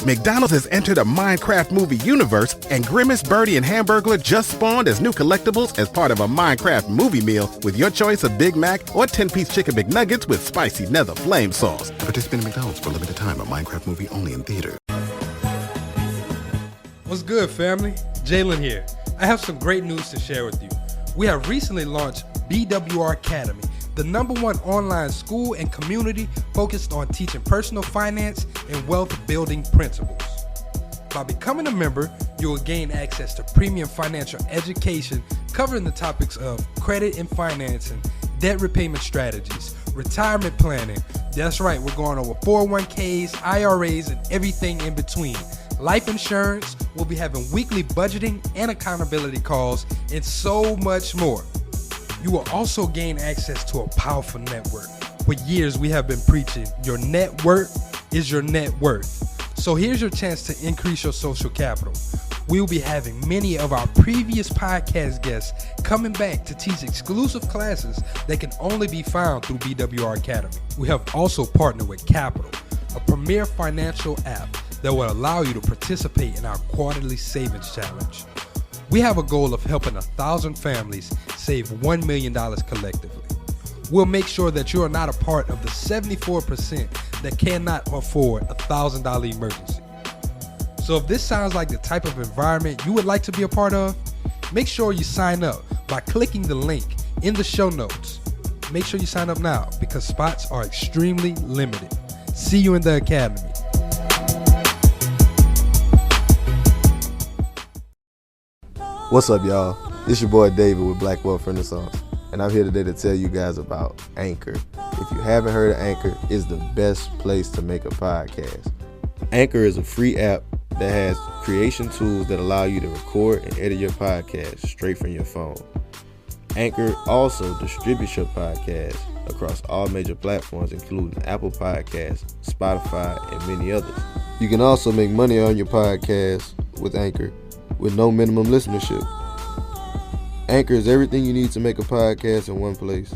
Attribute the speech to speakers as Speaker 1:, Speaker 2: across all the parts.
Speaker 1: McDonald's has entered a Minecraft movie universe, and Grimace, Birdie, and Hamburglar just spawned as new collectibles as part of a Minecraft movie meal with your choice of Big Mac or 10-piece chicken McNuggets with spicy nether flame sauce. Participate in McDonald's for a limited time. A Minecraft movie only in theaters.
Speaker 2: What's good, family? Jalen here. I have some great news to share with you. We have recently launched BWR Academy, the #1 online school and community focused on teaching personal finance and wealth building principles. By becoming a member, you will gain access to premium financial education covering the topics of credit and financing, debt repayment strategies, retirement planning. That's right, we're going over 401ks, IRAs, and everything in between. Life insurance, we'll be having weekly budgeting and accountability calls, and so much more. You will also gain access to a powerful network. For years, we have been preaching, your net worth is your net worth. So here's your chance to increase your social capital. We'll be having many of our previous podcast guests coming back to teach exclusive classes that can only be found through BWR Academy. We have also partnered with Capital, a premier financial app that will allow you to participate in our quarterly savings challenge. We have a goal of helping 1,000 families save $1 million collectively. We'll make sure that you are not a part of the 74% that cannot afford a $1,000 emergency. So if this sounds like the type of environment you would like to be a part of, make sure you sign up by clicking the link in the show notes. Make sure you sign up now because spots are extremely limited. See you in the academy.
Speaker 3: What's up, y'all? It's your boy David with Black Wealth Renaissance, and I'm here today to tell you guys about Anchor. If you haven't heard of Anchor, it's the best place to make a podcast. Anchor is a free app that has creation tools that allow you to record and edit your podcast straight from your phone. Anchor also distributes your podcast across all major platforms, including Apple Podcasts, Spotify, and many others. You can also make money on your podcast with Anchor with no minimum listenership. Anchor is everything you need to make a podcast in one place.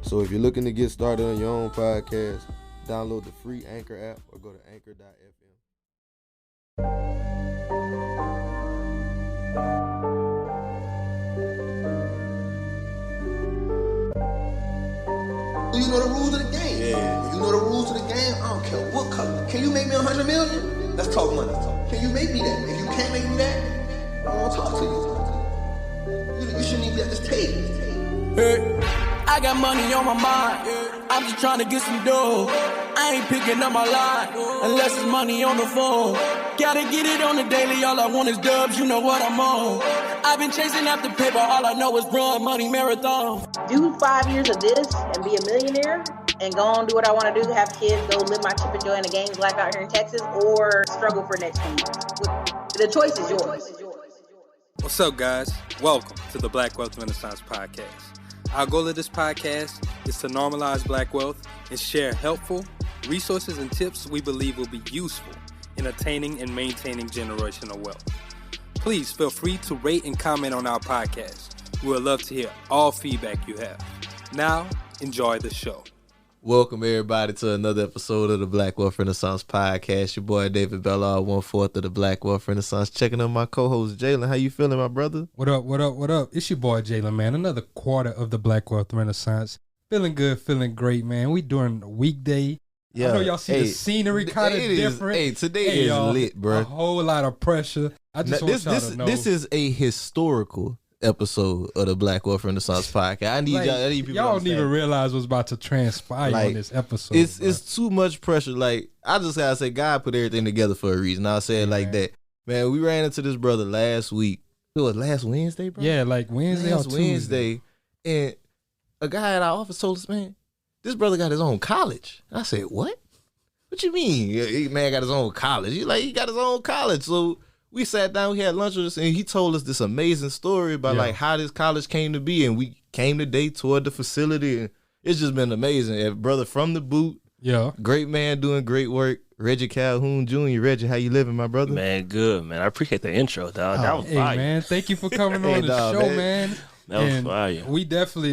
Speaker 3: So if you're looking to get started on your own podcast, download the free Anchor app or go to anchor.fm.
Speaker 4: You know the rules of the game. Yeah. When you know the rules of the game, I don't care what color. Can you make me 100 million? Let's talk money. Can you make me that? If you can't make me that, I don't want to talk to you. You shouldn't even be at this table.
Speaker 5: Hey, I got money on my mind. I'm just trying to get some dough. I ain't picking up my line unless it's money on the phone. Gotta get it on the daily. All I want is dubs. You know what I'm on. I've been chasing after paper. All I know is run money marathon.
Speaker 6: Do 5 years of this and be a millionaire and go on do what I want to do, have kids, go live my chip and joy in the games life out here in Texas, or struggle for the next few years. The choice is yours.
Speaker 2: What's up, guys? Welcome to the Black Wealth Renaissance Podcast. Our goal of this podcast is to normalize black wealth and share helpful resources and tips we believe will be useful in attaining and maintaining generational wealth. Please feel free to rate and comment on our podcast. We would love to hear all feedback you have. Now, enjoy the show.
Speaker 3: Welcome everybody to another episode of the Black Wealth Renaissance Podcast. Your boy David BWR, 1/4 of the Black Wealth Renaissance. Checking on my co-host Jalen. How you feeling, my brother?
Speaker 2: What up, what up, what up? It's your boy Jalen, man. Another quarter of the Black Wealth Renaissance. Feeling good, feeling great, man. We doing a weekday. Yeah, I know y'all see the scenery kind of different.
Speaker 3: Today is lit, bro.
Speaker 2: A whole lot of pressure. I just want y'all to know. This
Speaker 3: is a historical episode of the Black Wealth Renaissance Podcast. I need people
Speaker 2: y'all don't even realize what's about to transpire on this episode.
Speaker 3: It's too much pressure. Like, I just gotta say, God put everything together for a reason. I'll say it like that. Man, we ran into this brother last week. It was last Wednesday, bro?
Speaker 2: Yeah, like Wednesday or Tuesday.
Speaker 3: And a guy at our office told us, man, this brother got his own college. I said, what? What you mean? Man got his own college. He got his own college. So we sat down, we had lunch with us, and he told us this amazing story about like how this college came to be. And we came today toward the facility, and it's just been amazing. A brother from the boot, great man doing great work. Reggie Calhoun Jr. Reggie, how you living, my brother?
Speaker 7: Man, good, man. I appreciate the intro, dog. That was fire.
Speaker 2: Man, thank you for coming on the show, man.
Speaker 7: That was fire.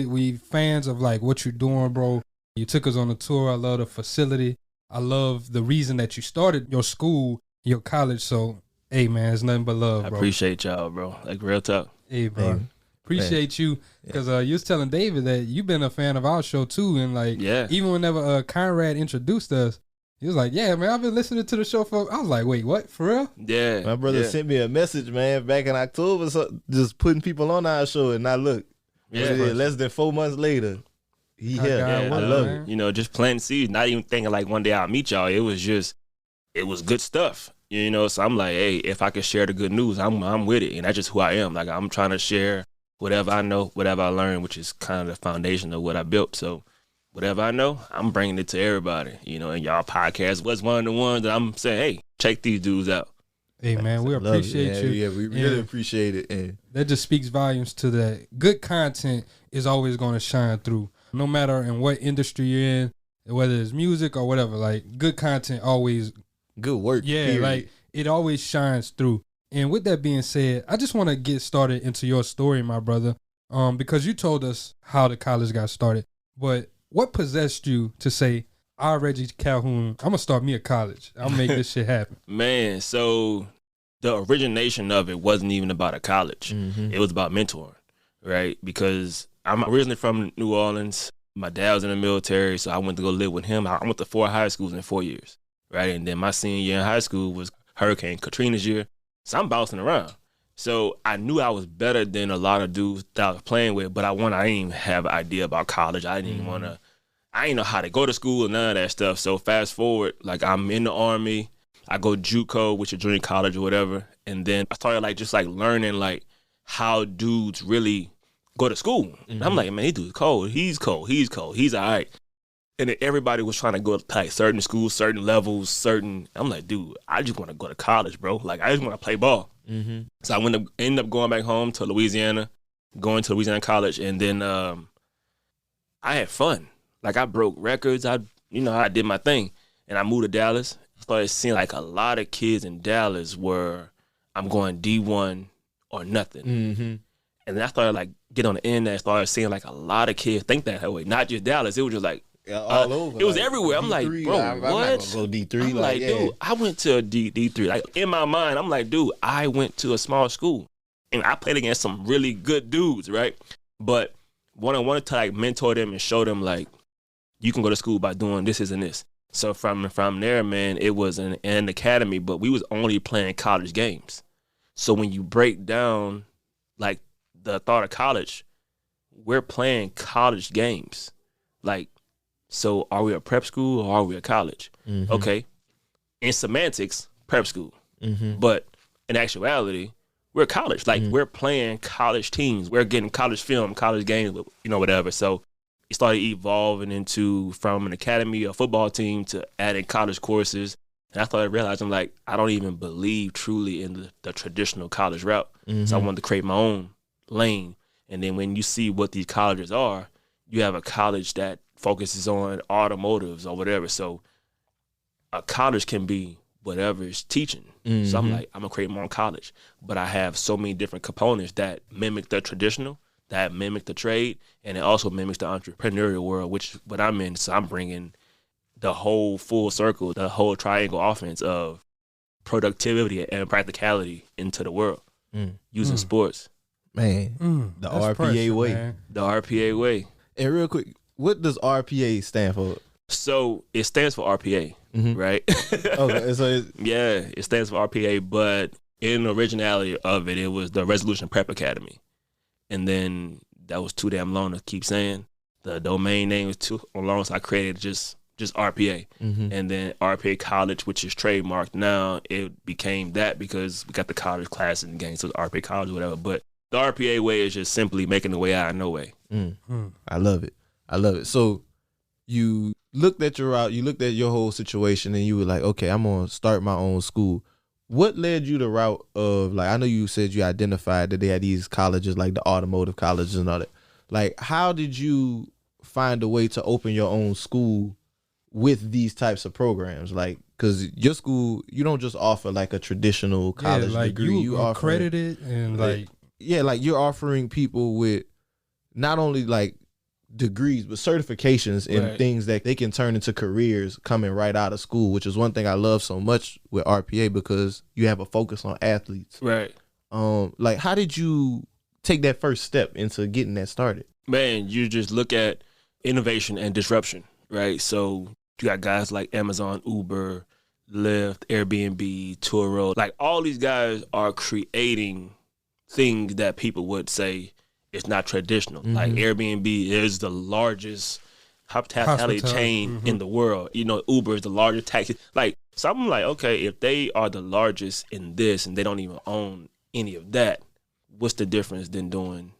Speaker 2: We fans of like what you're doing, bro. You took us on a tour. I love the facility. I love the reason that you started your school your college. So, hey, man, it's nothing but love, bro.
Speaker 7: I appreciate y'all, bro. Like, real talk.
Speaker 2: Hey, bro. Appreciate you, because you was telling David that you've been a fan of our show too, and like, even whenever Conrad introduced us, he was like, "Yeah, man, I've been listening to the show for." I was like, "Wait, what? For real?"
Speaker 7: Yeah,
Speaker 3: my brother sent me a message, man, back in October, so just putting people on our show, and now look, less than 4 months later, he here. I love it.
Speaker 7: You know, just planting seeds, not even thinking like one day I'll meet y'all. It was good stuff. You know, so I'm like, hey, if I can share the good news, I'm with it, and that's just who I am. Like, I'm trying to share whatever I know, whatever I learned, which is kind of the foundation of what I built. So whatever I know, I'm bringing it to everybody, you know, and y'all podcast was one of the ones that I'm saying, hey, check these dudes out.
Speaker 2: Hey, man, we appreciate you.
Speaker 3: Yeah, we really appreciate it. And
Speaker 2: that just speaks volumes to that. Good content is always going to shine through, no matter in what industry you're in, whether it's music or whatever. Like, good content always.
Speaker 3: Good work.
Speaker 2: Yeah,
Speaker 3: period.
Speaker 2: like, it always shines through. And with that being said, I just want to get started into your story, my brother, because you told us how the college got started. But what possessed you to say, Reggie Calhoun, I'm going to start me a college. I'll make this shit happen.
Speaker 7: Man, so the origination of it wasn't even about a college. Mm-hmm. It was about mentoring, right? Because I'm originally from New Orleans. My dad was in the military, so I went to go live with him. I went to 4 high schools in 4 years, right? And then my senior year in high school was Hurricane Katrina's year. So I'm bouncing around. So I knew I was better than a lot of dudes that I was playing with, but I didn't even have an idea about college. I didn't know how to go to school or none of that stuff. So fast forward, like, I'm in the Army. I go JUCO, which is junior college or whatever. And then I started learning like how dudes really go to school. Mm-hmm. And I'm like, man, he dude's cold. He's cold. He's cold. He's all right. And then everybody was trying to go to like certain schools, certain levels, I'm like, dude, I just want to go to college, bro. Like, I just want to play ball. Mm-hmm. So I ended up going back home to Louisiana, going to Louisiana College, and then I had fun. Like, I broke records. I did my thing. And I moved to Dallas. I started seeing like a lot of kids in Dallas where I'm going D1 or nothing. Mm-hmm. And then I started like get on the internet and started seeing like a lot of kids think that way. Not just Dallas. It was just like, all over. It was like, everywhere. I'm D3, like, bro, I'm what?
Speaker 3: Not gonna go D3.
Speaker 7: I'm like, dude, I went to a D3. Like, in my mind, I'm like, dude, I went to a small school. And I played against some really good dudes, right? But when I wanted to like mentor them and show them like, you can go to school by doing this and this. So from there, man, it was an academy, but we was only playing college games. So when you break down like the thought of college, we're playing college games. Like, so are we a prep school or are we a college? Mm-hmm. Okay. In semantics, prep school. Mm-hmm. But in actuality, we're college. Like, we're playing college teams. We're getting college film, college games, whatever. So it started evolving from an academy, a football team, to adding college courses. And I started realizing, like, I don't even believe truly in the traditional college route. Mm-hmm. So I wanted to create my own lane. And then when you see what these colleges are, you have a college that focuses on automotives or whatever. So a college can be whatever it's teaching. Mm-hmm. So I'm like, I'm going to create my own college. But I have so many different components that mimic the traditional, that mimic the trade, and it also mimics the entrepreneurial world, which is what I'm in. So I'm bringing the whole full circle, the whole triangle offense of productivity and practicality into the world using sports.
Speaker 3: Man, the RPA way.
Speaker 2: Man.
Speaker 7: The RPA way.
Speaker 3: And real quick, what does RPA stand for?
Speaker 7: So it stands for RPA, right?
Speaker 3: Okay, so
Speaker 7: it stands for RPA, but in the originality of it, it was the Resolution Prep Academy. And then that was too damn long to keep saying. The domain name was too long, so I created just RPA. Mm-hmm. And then RPA College, which is trademarked now, it became that because we got the college class in the game, so it's RPA College or whatever. But the RPA way is just simply making the way out of no way.
Speaker 3: I love it. So you looked at your route, you looked at your whole situation, and you were like, okay, I'm going to start my own school. What led you the route of, like, I know you said you identified that they had these colleges, like the automotive colleges and all that. Like, how did you find a way to open your own school with these types of programs? Like, because your school, you don't just offer like a traditional college degree.
Speaker 2: You are accredited and like
Speaker 3: you're offering people with not only like degrees, but certifications and things that they can turn into careers coming right out of school, which is one thing I love so much with RPA, because you have a focus on athletes.
Speaker 7: Right.
Speaker 3: Like, how did you take that first step into getting that started?
Speaker 7: Man, you just look at innovation and disruption, right? So you got guys like Amazon, Uber, Lyft, Airbnb, Turo. Like, all these guys are creating things that people would say it's not traditional. Like, Airbnb is the largest hospitality chain in the world. You know, Uber is the largest taxi. Like, so I'm like, okay, if they are the largest in this and they don't even own any of that, what's the difference than doing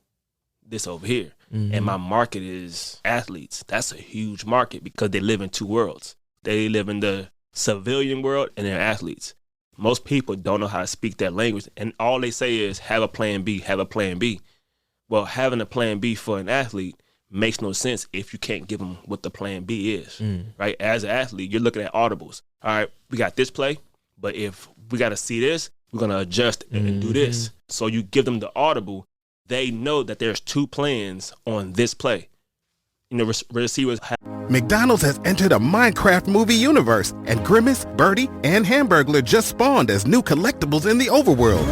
Speaker 7: this over here? And my market is athletes. That's a huge market because they live in two worlds. They live in the civilian world and they're athletes. Most people don't know how to speak that language, and all they say is have a plan B, have a plan B. Well, having a plan B for an athlete makes no sense if you can't give them what the plan B is, right? As an athlete, you're looking at audibles. All right, we got this play, but if we got to see this, we're going to adjust and do this. So you give them the audible. They know that there's two plans on this play. You know, receivers have.
Speaker 1: McDonald's has entered a Minecraft movie universe, and Grimace, Birdie, and Hamburglar just spawned as new collectibles in the overworld.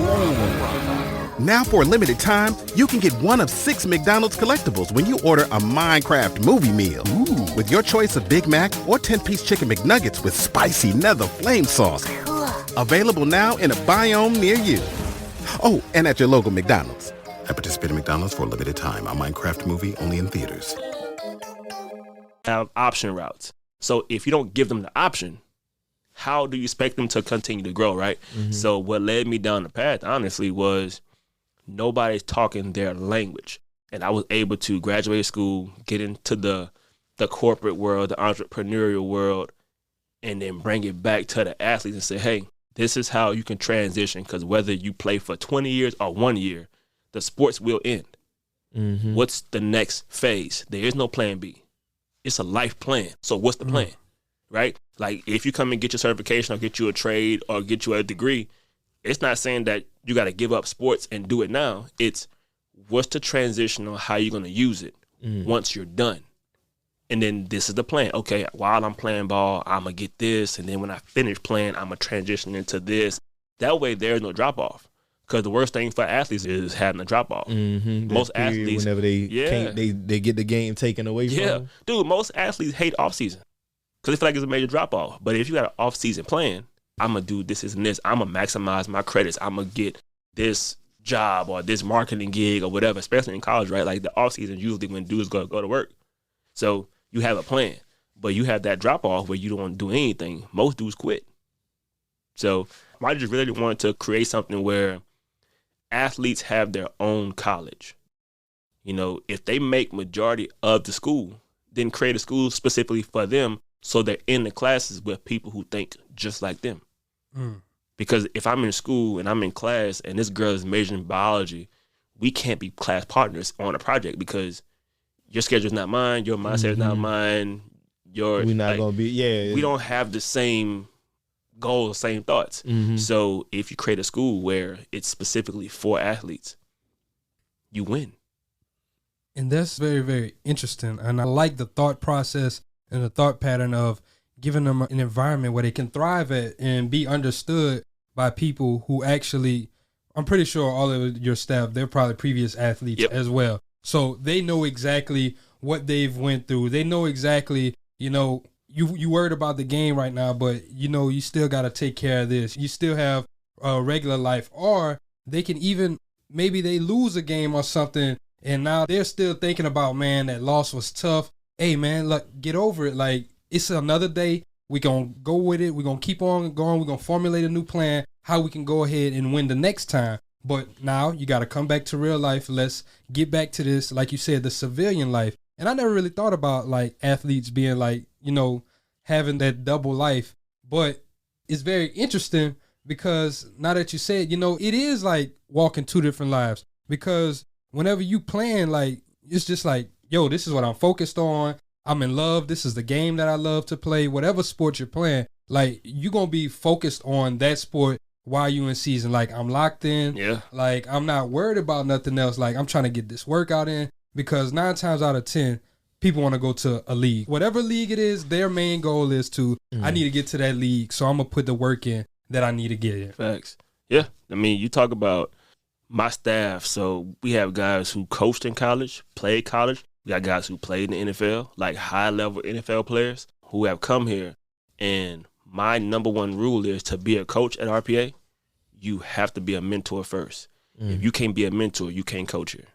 Speaker 1: Now for a limited time, you can get one of 6 McDonald's collectibles when you order a Minecraft movie meal. With your choice of Big Mac or 10-piece chicken McNuggets with spicy nether flame sauce. Available now in a biome near you. Oh, and at your local McDonald's.
Speaker 8: I participate in McDonald's for a limited time. A Minecraft movie only in theaters.
Speaker 7: Have option routes. So if you don't give them the option, how do you expect them to continue to grow, right? So what led me down the path, honestly, was nobody's talking their language. And I was able to graduate school, get into the corporate world, the entrepreneurial world, and then bring it back to the athletes and say, hey, this is how you can transition, because whether you play for 20 years or 1 year, the sports will end. What's the next phase? There is no plan B. It's a life plan. So what's the plan, right? Like, if you come and get your certification or get you a trade or get you a degree, it's not saying that you got to give up sports and do it now. It's what's the transition on how you're going to use it once you're done. And then this is the plan. Okay, while I'm playing ball, I'm going to get this. And then when I finish playing, I'm going to transition into this. That way there's no drop-off. Because the worst thing for athletes is having a drop-off. Most athletes,
Speaker 3: whenever they can't, they get the game taken away from them.
Speaker 7: Dude, most athletes hate off-season because they feel like it's a major drop-off. But if you got an off-season plan, I'm going to do this and this. I'm going to maximize my credits. I'm going to get this job or this marketing gig or whatever, especially in college, right? Like, the off-season usually when dudes go to work. So you have a plan, but you have that drop-off where you don't want to do anything. Most dudes quit. So I just really wanted to create something where athletes have their own college. You know, if they make majority of the school, then create a school specifically for them so they're in the classes with people who think just like them. Because if I'm in school and I'm in class and this girl is majoring in biology, we can't be class partners on a project because your schedule is not mine, your mindset is not mine, we're not going to be, we don't have the same goals, same thoughts. So if you create a school where it's specifically for athletes, you win.
Speaker 2: And that's very, very interesting. And I like the thought process and the thought pattern of giving them an environment where they can thrive at and be understood by people who actually, I'm pretty sure all of your staff, they're probably previous athletes as well. So they know exactly what they've went through. They know exactly, you know, you worried about the game right now, but, you know, you still got to take care of this. You still have a regular life. Or they can even, maybe they lose a game or something, and now they're still thinking about, man, that loss was tough. Hey, man, look, get over it. Like, it's another day. We're going to go with it. We're going to keep on going. We're going to formulate a new plan, how we can go ahead and win the next time. But now you got to come back to real life. Let's get back to this, like you said, the civilian life. And I never really thought about, like, athletes being, like, you know, having that double life. But it's very interesting because now that you said, you know, it is like walking two different lives. Because whenever you plan, like, it's just like, yo, this is what I'm focused on. I'm in love. This is the game that I love to play. Whatever sport you're playing, like, you're going to be focused on that sport while you in season. Like, I'm locked in.
Speaker 7: Yeah.
Speaker 2: Like, I'm not worried about nothing else. Like, I'm trying to get this workout in because 9 times out of 10, people want to go to a league. Whatever league it is, their main goal is to, I need to get to that league, so I'm going to put the work in that I need to get in.
Speaker 7: Facts. Yeah. I mean, you talk about my staff. So we have guys who coached in college, played college. We got guys who played in the NFL, like high-level NFL players who have come here. And my number one rule is to be a coach at RPA, you have to be a mentor first. If you can't be a mentor, you can't coach here.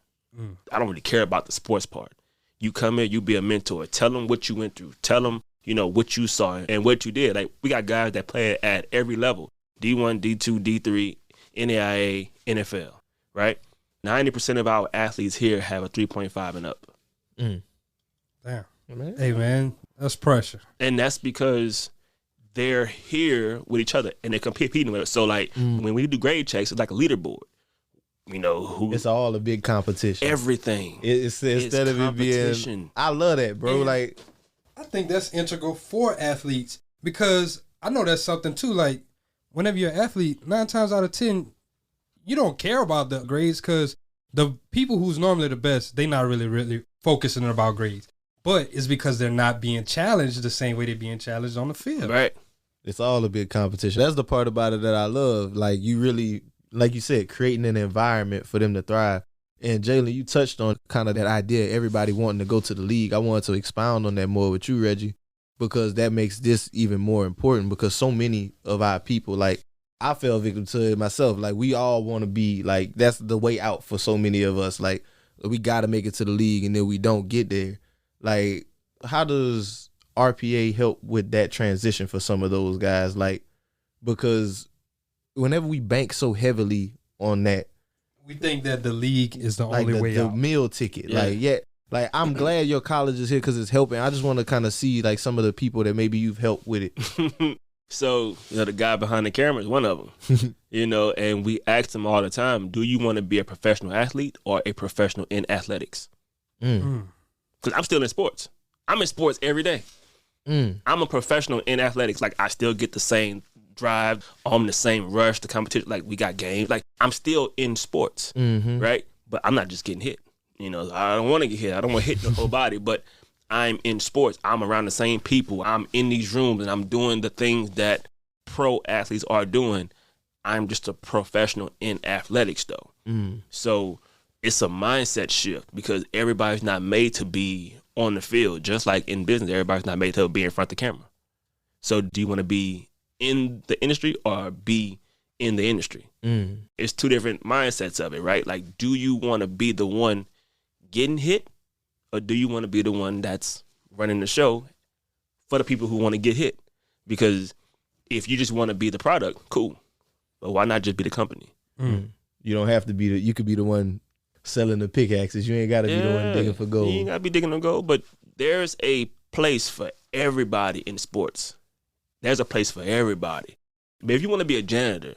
Speaker 7: I don't really care about the sports part. You come here, you be a mentor. Tell them what you went through. Tell them, what you saw and what you did. Like, we got guys that play at every level, D1, D2, D3, NAIA, NFL, right? 90% of our athletes here have a 3.5 and up.
Speaker 2: Damn. Hey, man, that's pressure.
Speaker 7: And that's because they're here with each other and they're competing with us. So, like, when we do grade checks, it's like a leaderboard.
Speaker 3: It's all a big competition.
Speaker 7: Everything.
Speaker 3: It's instead of it being, I love that, bro.
Speaker 2: And
Speaker 3: like,
Speaker 2: I think that's integral for athletes because I know that's something too. Like, whenever you're an athlete, 9 times out of 10, you don't care about the grades because the people who's normally the best, they not really focusing about grades. But it's because they're not being challenged the same way they're being challenged on the field.
Speaker 7: Right.
Speaker 3: It's all a big competition. That's the part about it that I love. Like, you really, like you said, creating an environment for them to thrive. And Jalen, you touched on kind of that idea, everybody wanting to go to the league. I wanted to expound on that more with you, Reggie, because that makes this even more important because so many of our people, like, I fell victim to it myself. Like, we all want to be, like, that's the way out for so many of us. Like, we got to make it to the league and then we don't get there. Like, how does RPA help with that transition for some of those guys? Like, because whenever we bank so heavily on that,
Speaker 2: we think that the league is the
Speaker 3: like
Speaker 2: only way
Speaker 3: the
Speaker 2: out.
Speaker 3: meal ticket. Yeah. Like, I'm glad your college is here because it's helping. I just want to kind of see, like, some of the people that maybe you've helped with it.
Speaker 7: So, the guy behind the camera is one of them, and we ask them all the time, do you want to be a professional athlete or a professional in athletics? Because I'm still in sports. I'm in sports every day. I'm a professional in athletics. Like, I still get the same drive, the same rush, the competition. Like, we got games. Like, I'm still in sports, right? But I'm not just getting hit. I don't want to get hit. I don't want to hit the whole body, but I'm in sports. I'm around the same people. I'm in these rooms, and I'm doing the things that pro athletes are doing. I'm just a professional in athletics, though. So it's a mindset shift because everybody's not made to be on the field. Just like in business, everybody's not made to be in front of the camera. So do you want to be in the industry or be in the industry? It's two different mindsets of it, right? Like, do you want to be the one getting hit or do you want to be the one that's running the show for the people who want to get hit? Because if you just want to be the product, cool. But why not just be the company?
Speaker 3: You don't have to be you could be the one selling the pickaxes. You ain't got to be the one digging for gold.
Speaker 7: You ain't got to be digging for gold, but there's a place for everybody in sports. There's a place for everybody. But if you want to be a janitor,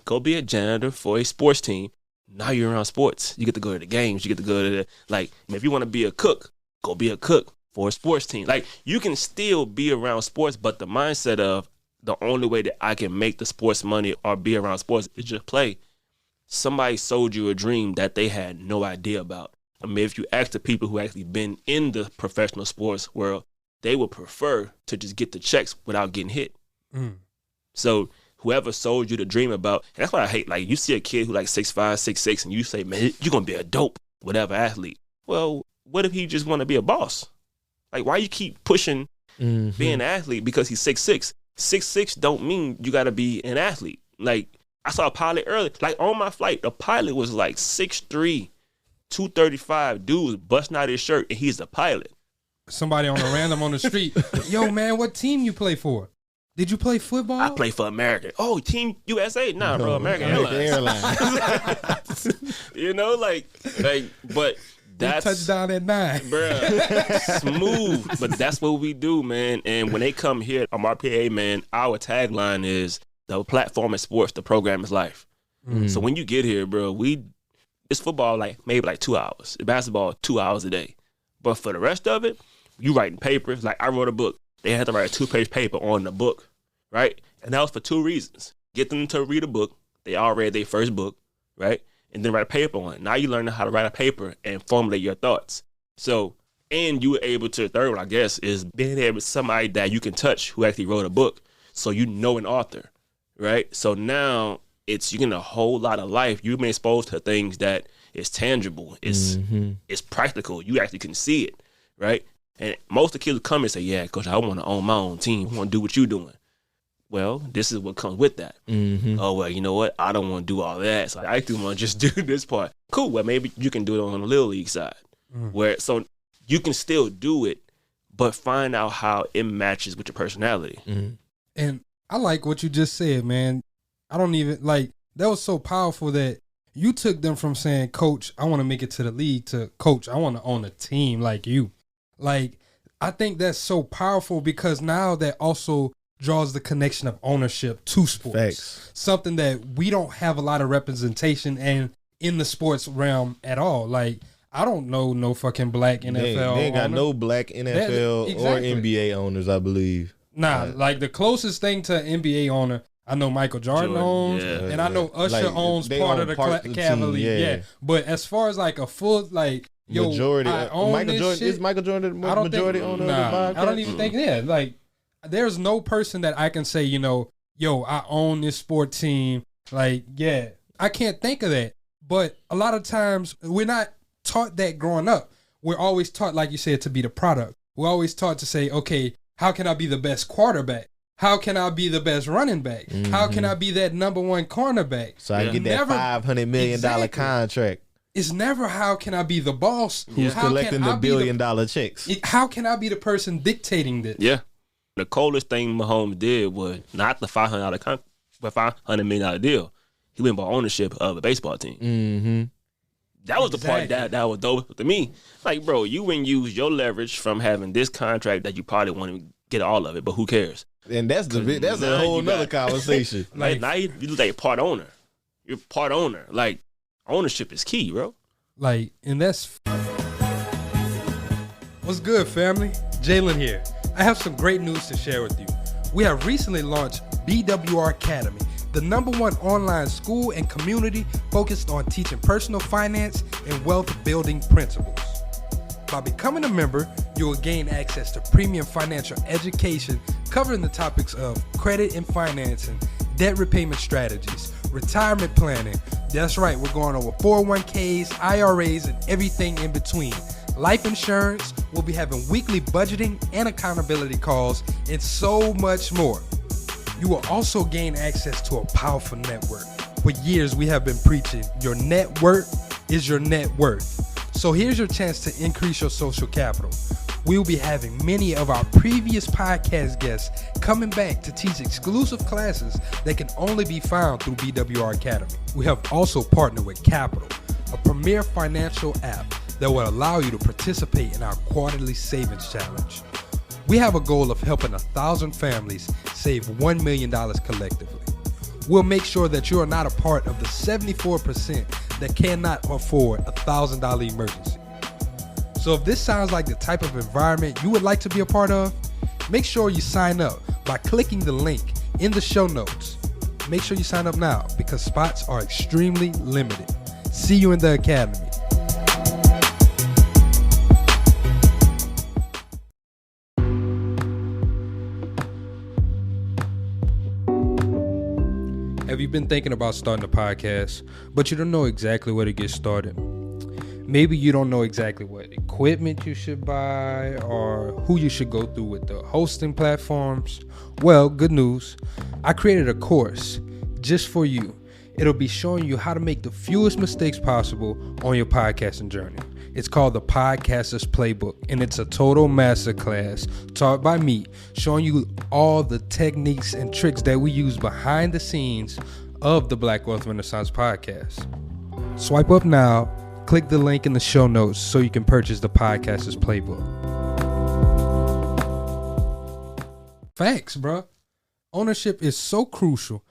Speaker 7: go be a janitor for a sports team. Now you're around sports. You get to go to the games. You get to go to if you want to be a cook, go be a cook for a sports team. Like, you can still be around sports, but the mindset of the only way that I can make the sports money or be around sports is just play. Somebody sold you a dream that they had no idea about. I mean, if you ask the people who actually been in the professional sports world, they would prefer to just get the checks without getting hit. So whoever sold you the dream about, and that's what I hate. Like, you see a kid who like 6'5", 6'6", and you say, man, you're going to be a dope, whatever athlete. Well, what if he just want to be a boss? Like, why you keep pushing being an athlete because he's 6'6"? 6'6" don't mean you got to be an athlete. Like, I saw a pilot earlier. Like, on my flight, the pilot was like 6'3", 235. Dude was busting out his shirt, and he's the pilot.
Speaker 2: Somebody on a random on the street. Yo, man, what team you play for? Did you play football?
Speaker 7: I play for American. Oh, Team USA? Nah, bro, American Airlines. But that's
Speaker 2: touchdown at 9.
Speaker 7: Bruh, smooth. But that's what we do, man. And when they come here, RPA, man, our tagline is the platform is sports, the program is life. So when you get here, bro, it's football maybe 2 hours. Basketball 2 hours a day. But for the rest of it, you writing papers. Like, I wrote a book. They had to write a 2-page paper on the book, right? And that was for 2 reasons. Get them to read a book. They all read their first book, right? And then write a paper on it. Now you learn how to write a paper and formulate your thoughts. So And you were able to, third one, I guess, is being able to somebody that you can touch who actually wrote a book. So you know an author, right? So now you're getting a whole lot of life. You've been exposed to things that is tangible. It's practical. You actually can see it, right? And most of the kids will come and say, yeah, coach, I want to own my own team. I want to do what you're doing. Well, this is what comes with that. Oh, well, you know what? I don't want to do all that. So I do want to just do this part. Cool. Well, maybe you can do it on the little league side. So you can still do it, but find out how it matches with your personality.
Speaker 2: And I like what you just said, man. I don't even, like, that was so powerful that you took them from saying, coach, I want to make it to the league, to coach, I want to own a team like you. Like, I think that's so powerful because now that also draws the connection of ownership to sports.
Speaker 3: Facts.
Speaker 2: Something that we don't have a lot of representation and in the sports realm at all. Like, I don't know no fucking black NFL
Speaker 3: They ain't got
Speaker 2: owner.
Speaker 3: no black NFL or NBA owners, I believe.
Speaker 2: Nah, like the closest thing to an NBA owner, I know Michael Jordan owns, and I know Usher owns part of the Cavaliers. Yeah. But as far as like a full, like, yo,
Speaker 3: majority,
Speaker 2: I own
Speaker 3: Michael
Speaker 2: this
Speaker 3: Jordan,
Speaker 2: shit,
Speaker 3: is Michael Jordan the
Speaker 2: I don't
Speaker 3: majority
Speaker 2: think,
Speaker 3: owner
Speaker 2: nah,
Speaker 3: of the podcast?
Speaker 2: I don't even think, like, there's no person that I can say, you know, yo, I own this sport team. Like, yeah, I can't think of that. But a lot of times we're not taught that growing up. We're always taught, like you said, to be the product. We're always taught to say, okay, how can I be the best quarterback? How can I be the best running back? How can I be that number one cornerback?
Speaker 3: So I get that $500 million contract.
Speaker 2: It's never how can I be the boss?
Speaker 3: Who's collecting the $1 billion checks?
Speaker 2: How can I be the person dictating this?
Speaker 7: Yeah. The coldest thing Mahomes did was not the $500 million deal. He went by ownership of a baseball team. That was the part that was dope to me. Like, bro, you wouldn't use your leverage from having this contract that you probably want to get all of it, but who cares?
Speaker 3: And that's a whole nother conversation.
Speaker 7: Like, now you like part owner. You're part owner. Like, ownership is key, bro.
Speaker 2: Like, and that's what's good, family. Jalen here. I have some great news to share with you. We have recently launched BWR Academy, the #1 online school and community focused on teaching personal finance and wealth building principles. By becoming a member, you will gain access to premium financial education covering the topics of credit and financing, debt repayment strategies, retirement planning. That's right, we're going over 401ks, IRAs, and everything in between. Life insurance, we'll be having weekly budgeting and accountability calls, and so much more. You will also gain access to a powerful network. For years, we have been preaching, your net worth is your net worth. So here's your chance to increase your social capital. We will be having many of our previous podcast guests coming back to teach exclusive classes that can only be found through BWR Academy. We have also partnered with Capital, a premier financial app that will allow you to participate in our quarterly savings challenge. We have a goal of helping 1,000 families save $1 million collectively. We'll make sure that you are not a part of the 74% that cannot afford a $1,000 emergency. So if this sounds like the type of environment you would like to be a part of, make sure you sign up by clicking the link in the show notes. Make sure you sign up now because spots are extremely limited. See you in the academy. Have you been thinking about starting a podcast, but you don't know exactly where to get started? Maybe you don't know exactly what equipment you should buy or who you should go through with the hosting platforms. Well, good news. I created a course just for you. It'll be showing you how to make the fewest mistakes possible on your podcasting journey. It's called the Podcaster's Playbook, and it's a total masterclass taught by me, showing you all the techniques and tricks that we use behind the scenes of the Black Wealth Renaissance podcast. Swipe up now, click the link in the show notes so you can purchase the Podcaster's Playbook. Facts, bro. Ownership is so crucial.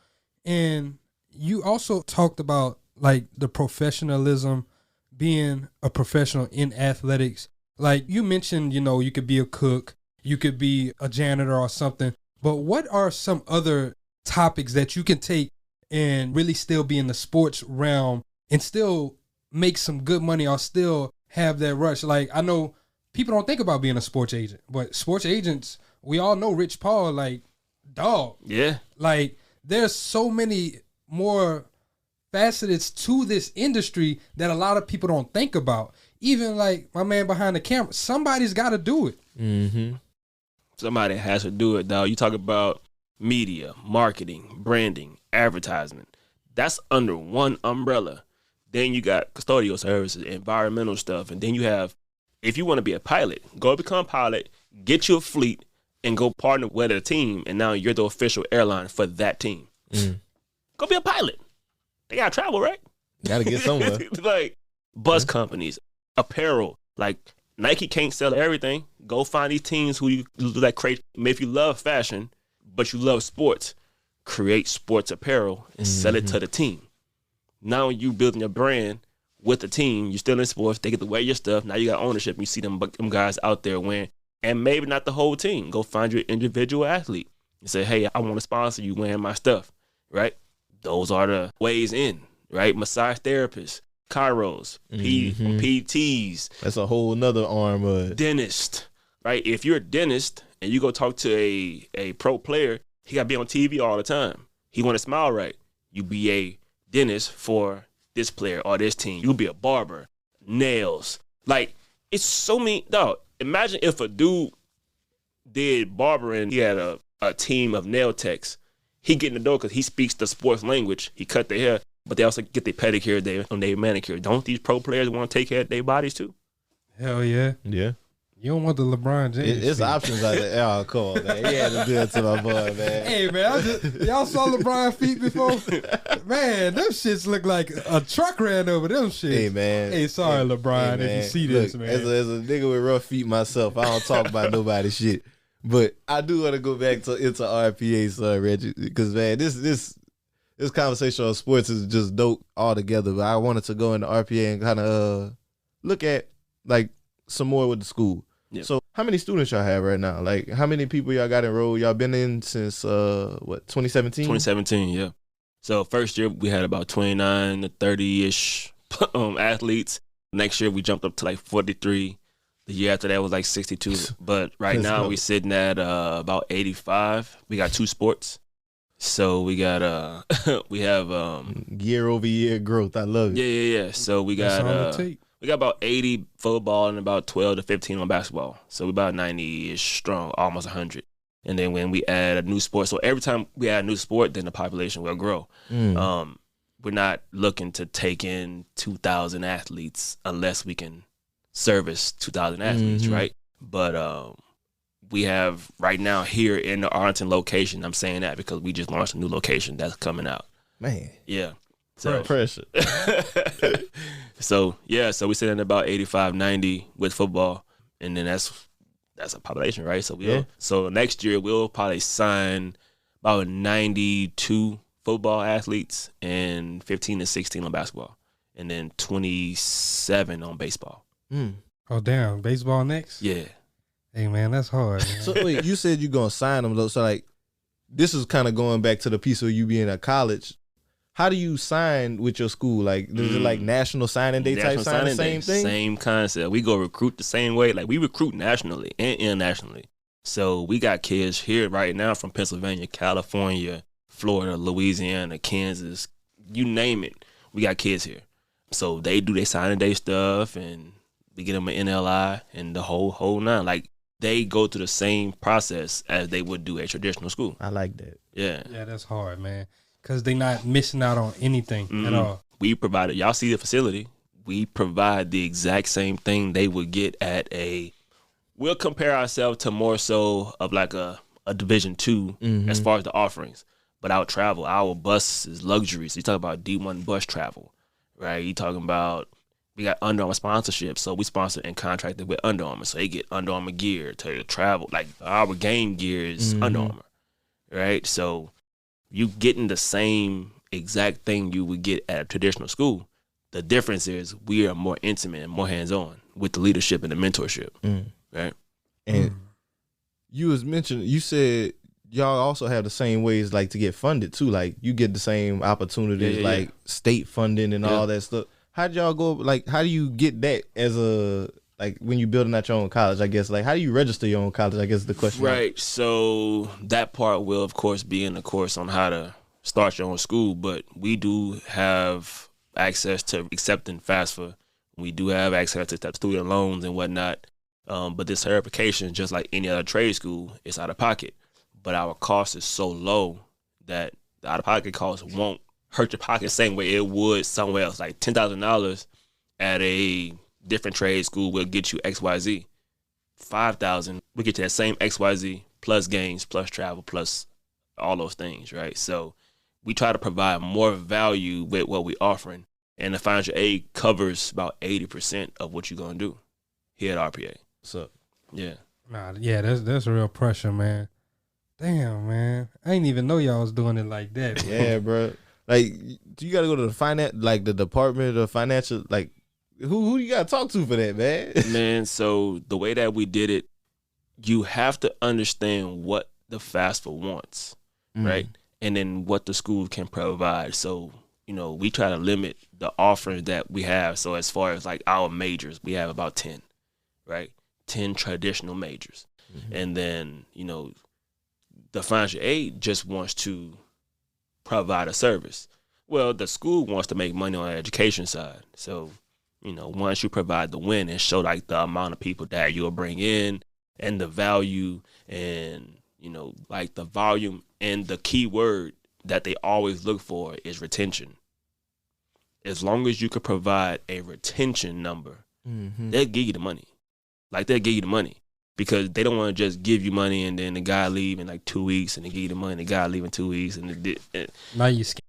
Speaker 2: And you also talked about like the professionalism, being a professional in athletics. Like you mentioned, you know, you could be a cook, you could be a janitor or something. But what are some other topics that you can take and really still be in the sports realm and still make some good money or still have that rush? Like I know people don't think about being a sports agent, but sports agents, we all know Rich Paul, like, dog.
Speaker 7: Yeah.
Speaker 2: Like, there's so many more facets to this industry that a lot of people don't think about. Even like my man behind the camera, somebody's got to do it.
Speaker 7: Mm-hmm. Somebody has to do it, dog. You talk about media, marketing, branding, advertisement. That's under one umbrella. Then you got custodial services, environmental stuff, and then you have, if you want to be a pilot, go become a pilot, get you a fleet, and go partner with a team, and now you're the official airline for that team. Go be a pilot. They gotta travel, right?
Speaker 3: Gotta get somewhere.
Speaker 7: Like bus companies, apparel. Like Nike can't sell everything. Go find these teams who you like create. If you love fashion, but you love sports, create sports apparel and sell it to the team. Now you building your brand with the team. You're still in sports. They get to wear your stuff. Now you got ownership. You see them guys out there wearing, and maybe not the whole team. Go find your individual athlete and say, hey, I want to sponsor you wearing my stuff, right? Those are the ways in, right? Massage therapists, chiros, PTs.
Speaker 3: That's a whole nother arm of
Speaker 7: dentist, right? If you're a dentist and you go talk to a pro player, he got to be on TV all the time. He want to smile right. You be a dentist for this player or this team. You'll be a barber, nails. Like, it's so many, dog. Imagine if a dude did barbering, he had a team of nail techs. He get in the door because he speaks the sports language. He cut their hair, but they also get their pedicure, their manicure. Don't these pro players want to take care of their bodies too?
Speaker 2: Hell yeah.
Speaker 3: Yeah.
Speaker 2: You don't want the LeBron James.
Speaker 3: It's options out there. Oh, come on, man. He had to do it to my boy, man.
Speaker 2: Hey, man, y'all saw LeBron feet before? Man, them shits look like a truck ran over them shits.
Speaker 3: Hey, man.
Speaker 2: Hey, sorry, LeBron, if you see this, man.
Speaker 3: As a nigga with rough feet myself, I don't talk about nobody's shit. But I do want to go back into RPA, son, Reggie, because, man, this conversation on sports is just dope altogether. But I wanted to go into RPA and kind of look at, like, some more with the school. Yep. So how many students y'all have right now? Like, how many people y'all got enrolled? Y'all been in since, 2017?
Speaker 7: 2017, yeah. So first year, we had about 29 to 30-ish athletes. Next year, we jumped up to like 43. The year after that was like 62. But right now, we're sitting at about 85. We got 2 sports. So we got, we have...
Speaker 3: year over year growth. I love it.
Speaker 7: Yeah. So we got... We got about 80 football and about 12 to 15 on basketball. So we're about 90-ish strong, almost 100. And then when we add a new sport, so every time we add a new sport, then the population will grow. We're not looking to take in 2,000 athletes unless we can service 2,000 athletes, right? But we have right now here in the Arlington location, I'm saying that because we just launched a new location that's coming out.
Speaker 3: Man.
Speaker 7: Yeah. So
Speaker 3: pressure.
Speaker 7: So we're sitting at about 85, 90 with football, and then that's a population, right? So so next year we'll probably sign about 92 football athletes and 15 to 16 on basketball, and then 27 on baseball.
Speaker 2: Oh damn, baseball next?
Speaker 7: Yeah.
Speaker 2: Hey man, that's hard, man.
Speaker 3: So wait, you said you're gonna sign them though. So like, this is kind of going back to the piece of you being at college. How do you sign with your school? Like, is it like national signing day type sign, the same thing?
Speaker 7: Same concept. We go recruit the same way. Like, we recruit nationally and internationally. So we got kids here right now from Pennsylvania, California, Florida, Louisiana, Kansas, you name it. We got kids here. So they do their signing day stuff, and we get them an NLI and the whole nine. Like, they go through the same process as they would do a traditional school.
Speaker 3: I like that.
Speaker 7: Yeah.
Speaker 2: Yeah, that's hard, man. Because they're not missing out on anything at all.
Speaker 7: We provide it. Y'all see the facility. We provide the exact same thing they would get at we'll compare ourselves to more so of like a Division II as far as the offerings. But our travel, our bus is luxury. So you talk about D1 bus travel, right? You talking about, we got Under Armour sponsorship. So we sponsor and contracted with Under Armour. So they get Under Armour gear to travel. Like, our game gear is Under Armour, right? So you getting the same exact thing you would get at a traditional school. The difference is we are more intimate and more hands-on with the leadership and the mentorship, right?
Speaker 3: And you said y'all also have the same ways like to get funded too. Like, you get the same opportunities, like state funding and all that stuff. How did y'all go? Like, how do you get that as a like when you building out your own college, I guess, like how do you register your own college? I guess is the question.
Speaker 7: Right. So that part will, of course, be in the course on how to start your own school, but we do have access to accepting FAFSA. We do have access to student loans and whatnot. But this certification, just like any other trade school, is out of pocket. But our cost is so low that the out-of-pocket cost won't hurt your pocket the same way it would somewhere else. Like $10,000 at a different trade school will get you XYZ. $5,000 will get you that same XYZ plus games, plus travel, plus all those things, right? So we try to provide more value with what we're offering. And the financial aid covers about 80% of what you're going to do here at RPA.
Speaker 3: What's up?
Speaker 7: Yeah.
Speaker 2: Nah, yeah, that's real pressure, man. Damn, man. I didn't even know y'all was doing it like that. Bro.
Speaker 3: Yeah, bro. Like, you got to go to the finance, like the Department of Financial, like, who you got to talk to for that, man?
Speaker 7: Man, so the way that we did it, you have to understand what the FAFSA wants, right? And then what the school can provide. So, you know, we try to limit the offerings that we have. So as far as like our majors, we have about 10, right? 10 traditional majors. And then, you know, the financial aid just wants to provide a service. Well, the school wants to make money on the education side. So, you know, once you provide the win and show like the amount of people that you'll bring in and the value and, you know, like the volume, and the key word that they always look for is retention. As long as you could provide a retention number, they'll give you the money. Like, they'll give you the money because they don't want to just give you money and then the guy leave in like 2 weeks and they give you the money, the guy leave in 2 weeks. And
Speaker 2: Now you scared.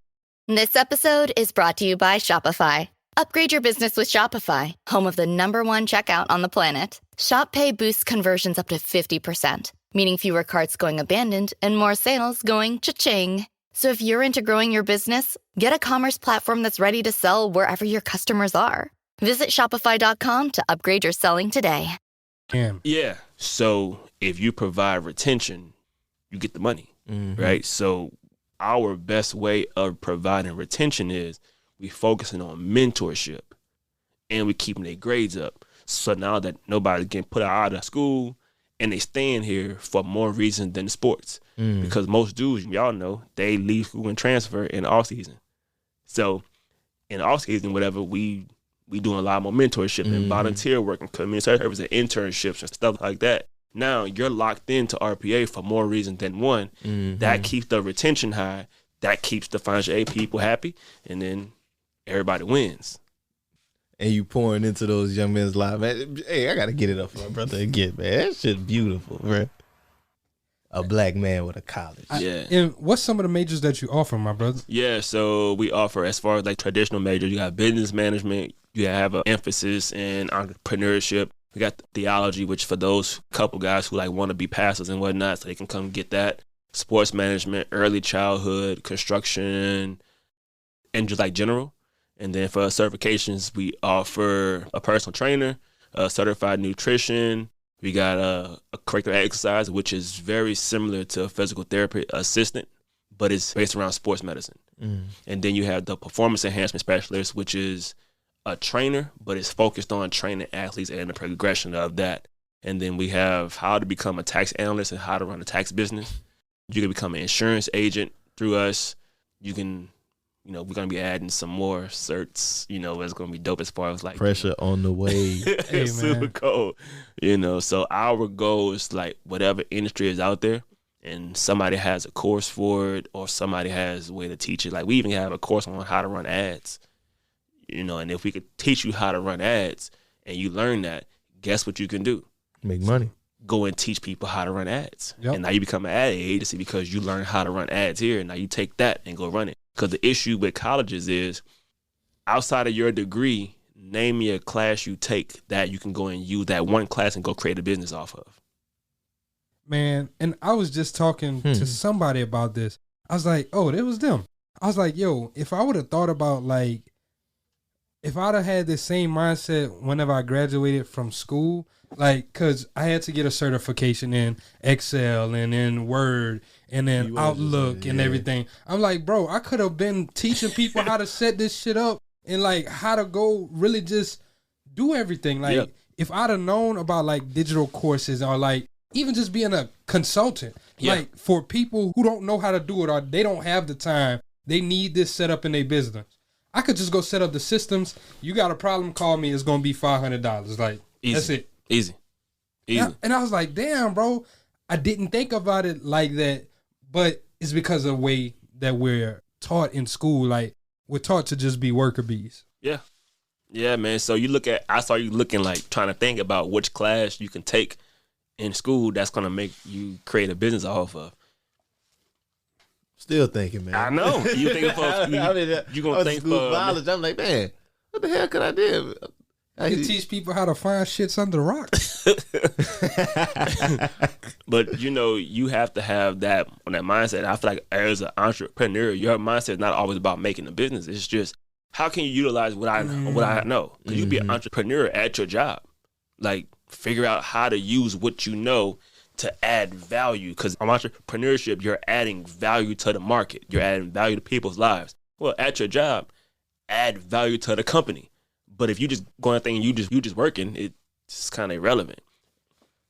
Speaker 9: This episode is brought to you by Shopify. Upgrade your business with Shopify, home of the #1 checkout on the planet. Shop Pay boosts conversions up to 50%, meaning fewer carts going abandoned and more sales going cha-ching. So if you're into growing your business, get a commerce platform that's ready to sell wherever your customers are. Visit Shopify.com to upgrade your selling today.
Speaker 2: Damn.
Speaker 7: yeah. So if you provide retention, you get the money, right? So our best way of providing retention is we focusing on mentorship and we keeping their grades up. So now that nobody's getting put out of school and they staying here for more reasons than sports. Because most dudes, y'all know, they leave school and transfer in the off season. So in the off season, whatever, we doing a lot more mentorship and volunteer work and community service and internships and stuff like that. Now you're locked into RPA for more reasons than one. That keeps the retention high. That keeps the financial aid people happy. And then everybody wins.
Speaker 3: And you pouring into those young men's lives, man. Hey, I got to get it up for my brother again, man. That shit beautiful, bro. A black man with a college.
Speaker 7: Yeah.
Speaker 2: And what's some of the majors that you offer, my brother?
Speaker 7: Yeah, so we offer, as far as like traditional majors, you got business management, you have an emphasis in entrepreneurship. We got theology, which for those couple guys who like want to be pastors and whatnot, so they can come get that. Sports management, early childhood, construction, and just like general. And then for certifications, we offer a personal trainer, a certified nutrition. We got a curricular exercise, which is very similar to a physical therapy assistant, but it's based around sports medicine. And then you have the performance enhancement specialist, which is a trainer, but it's focused on training athletes and the progression of that. And then we have how to become a tax analyst and how to run a tax business. You can become an insurance agent through us. You can, you know, we're going to be adding some more certs, you know, it's going to be dope as far as like
Speaker 3: Pressure on the way.
Speaker 2: Hey,
Speaker 7: super
Speaker 2: man.
Speaker 7: cool, you know. So our goal is like whatever industry is out there and somebody has a course for it or somebody has a way to teach it. Like we even have a course on how to run ads, you know, and if we could teach you how to run ads and you learn that, guess what you can do?
Speaker 3: Make money.
Speaker 7: Go and teach people how to run ads.
Speaker 2: Yep.
Speaker 7: And now you become an ad agency because you learn how to run ads here. And now you take that and go run it. Because the issue with colleges is outside of your degree, name me a class you take that you can go and use that one class and go create a business off of.
Speaker 2: Man, and I was just talking to somebody about this. I was like, oh, it was them. I was like, yo, if I would have thought about like, if I'd have had this same mindset whenever I graduated from school, like, cause I had to get a certification in Excel and in Word and then Outlook and everything. I'm like, bro, I could have been teaching people how to set this shit up and like how to go really just do everything. Like, if I'd have known about like digital courses or like even just being a consultant, like for people who don't know how to do it or they don't have the time, they need this set up in their business. I could just go set up the systems. You got a problem, call me. It's going to be $500. Like,
Speaker 7: Easy.
Speaker 2: That's it.
Speaker 7: Easy.
Speaker 2: And I was like, damn, bro, I didn't think about it like that, but it's because of the way that we're taught in school. Like, we're taught to just be worker bees.
Speaker 7: Yeah. Yeah, man. So I saw you looking like trying to think about which class you can take in school that's going to make you create a business off of.
Speaker 3: Still thinking, man.
Speaker 7: I know. You thinking for you going to think for
Speaker 3: college. I'm like, man, what the hell could I do?
Speaker 2: You can teach people how to find shits under rocks.
Speaker 7: But, you have to have that mindset. I feel like as an entrepreneur, your mindset is not always about making a business. It's just, how can you utilize what I know? Because you be an entrepreneur at your job. Like, figure out how to use what you know to add value. Because in entrepreneurship, you're adding value to the market. You're adding value to people's lives. Well, at your job, add value to the company. But if you just going thing and you just working, it's kind of irrelevant.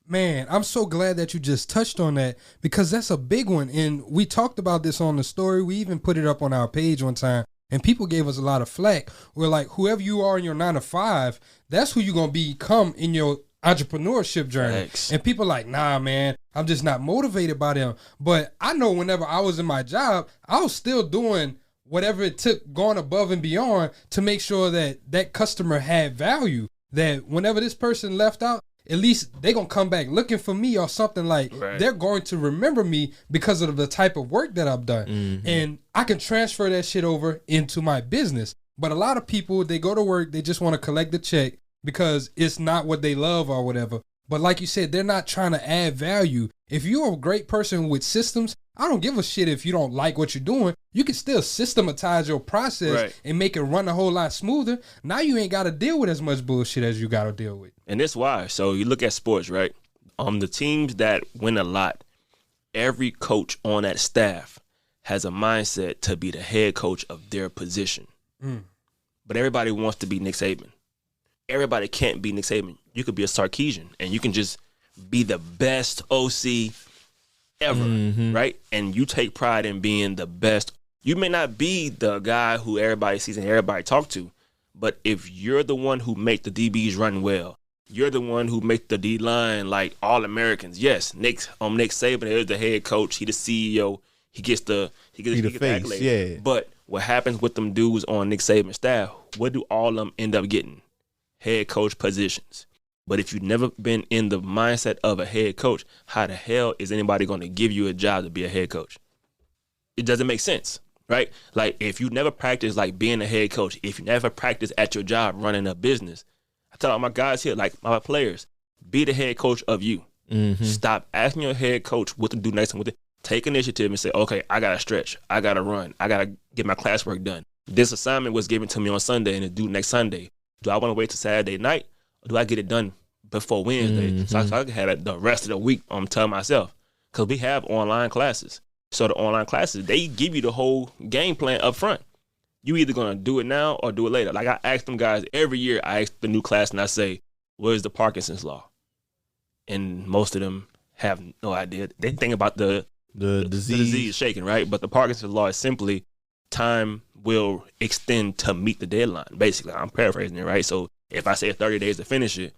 Speaker 2: Man, I'm so glad that you just touched on that because that's a big one. And we talked about this on the story. We even put it up on our page one time. And people gave us a lot of flack. We're like, whoever you are in your 9 to 5, that's who you're going to become in your entrepreneurship journey.
Speaker 7: Thanks.
Speaker 2: And people like, nah, man, I'm just not motivated by them. But I know whenever I was in my job, I was still doing whatever it took, going above and beyond to make sure that that customer had value. That whenever this person left out, at least they're going to come back looking for me or something like they're going to remember me because of the type of work that I've done. Mm-hmm. And I can transfer that shit over into my business. But a lot of people, they go to work, they just want to collect the check because it's not what they love or whatever. But like you said, they're not trying to add value. If you're a great person with systems, I don't give a shit if you don't like what you're doing. You can still systematize your process and make it run a whole lot smoother. Now you ain't got to deal with as much bullshit as you got to deal with.
Speaker 7: And that's why. So you look at sports, right? The teams that win a lot, every coach on that staff has a mindset to be the head coach of their position. But everybody wants to be Nick Saban. Everybody can't be Nick Saban. You could be a Sarkisian, and you can just be the best OC ever, right? And you take pride in being the best. You may not be the guy who everybody sees and everybody talk to, but if you're the one who make the DBs run well, you're the one who make the D-line like All-Americans. Yes, Nick Saban is the head coach. He the CEO. He gets the accolade.
Speaker 3: Yeah.
Speaker 7: But what happens with them dudes on Nick Saban's staff, what do all of them end up getting? Head coach positions. But if you've never been in the mindset of a head coach, how the hell is anybody going to give you a job to be a head coach? It doesn't make sense, right? Like, if you never practice like being a head coach, if you never practice at your job running a business, I tell all my guys here, like my players, be the head coach of you. Stop asking your head coach what to do next time with it. Take initiative and say, okay, I got to stretch. I got to run. I got to get my classwork done. This assignment was given to me on Sunday and it's due next Sunday. Do I want to wait till Saturday night? Or do I get it done before Wednesday? So I can have it the rest of the week, I'm telling myself. Because we have online classes. So the online classes, they give you the whole game plan up front. You either going to do it now or do it later. Like I ask them guys every year, I ask the new class and I say, what is the Parkinson's law? And most of them have no idea. They think about the disease shaking, right? But the Parkinson's law is simply time will extend to meet the deadline. Basically, I'm paraphrasing it, right? So if I say 30 days to finish it,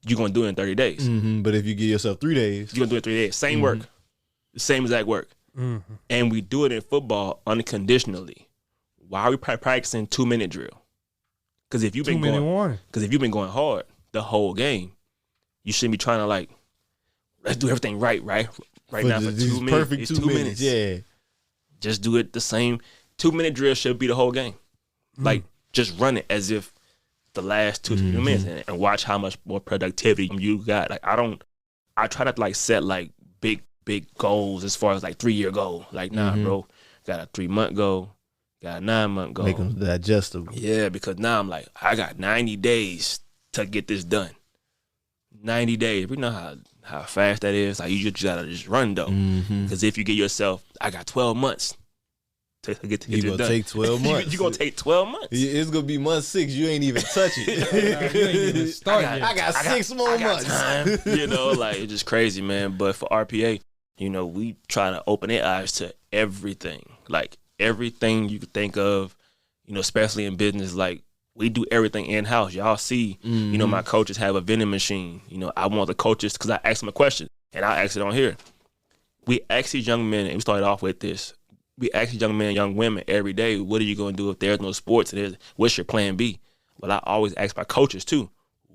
Speaker 7: you're going to do it in 30 days.
Speaker 3: But if you give yourself 3 days.
Speaker 7: You're going to do it in 3 days. Same work. Same exact work. And we do it in football unconditionally. Why are we practicing 2-minute drill? Because if you've been going hard the whole game, you shouldn't be trying to like, let's do everything right now for 2 minutes.
Speaker 3: Perfect 2 minutes. Yeah.
Speaker 7: Just do it the same. 2-minute drill should be the whole game. Like, just run it as if the last 2 minutes and watch how much more productivity you got. Like, I try not to like set like big goals as far as like 3-year goal. Like, nah, bro, got a 3-month goal, got a 9-month goal.
Speaker 3: Make them digestible.
Speaker 7: Yeah, because now I'm like, I got 90 days to get this done. 90 days. We know how fast that is. Like, you just gotta just run though. Because if you get yourself, I got 12 months. to get
Speaker 3: You
Speaker 7: this
Speaker 3: gonna
Speaker 7: done.
Speaker 3: take 12 months.
Speaker 7: You gonna take 12 months.
Speaker 3: It's gonna be month 6. You ain't even touch it.
Speaker 2: You ain't even start yet.
Speaker 3: I got 6 more months.
Speaker 7: Time. You know, like it's just crazy, man. But for RPA, you know, we try to open their eyes to everything, like everything you could think of. You know, especially in business, like we do everything in house. Y'all see, you know, my coaches have a vending machine. You know, I want the coaches because I ask them a question, and I ask it on here. We ask these young men, and we started off with this. We ask these young men and young women every day, what are you going to do if there's no sports? And what's your plan B? Well, I always ask my coaches, too,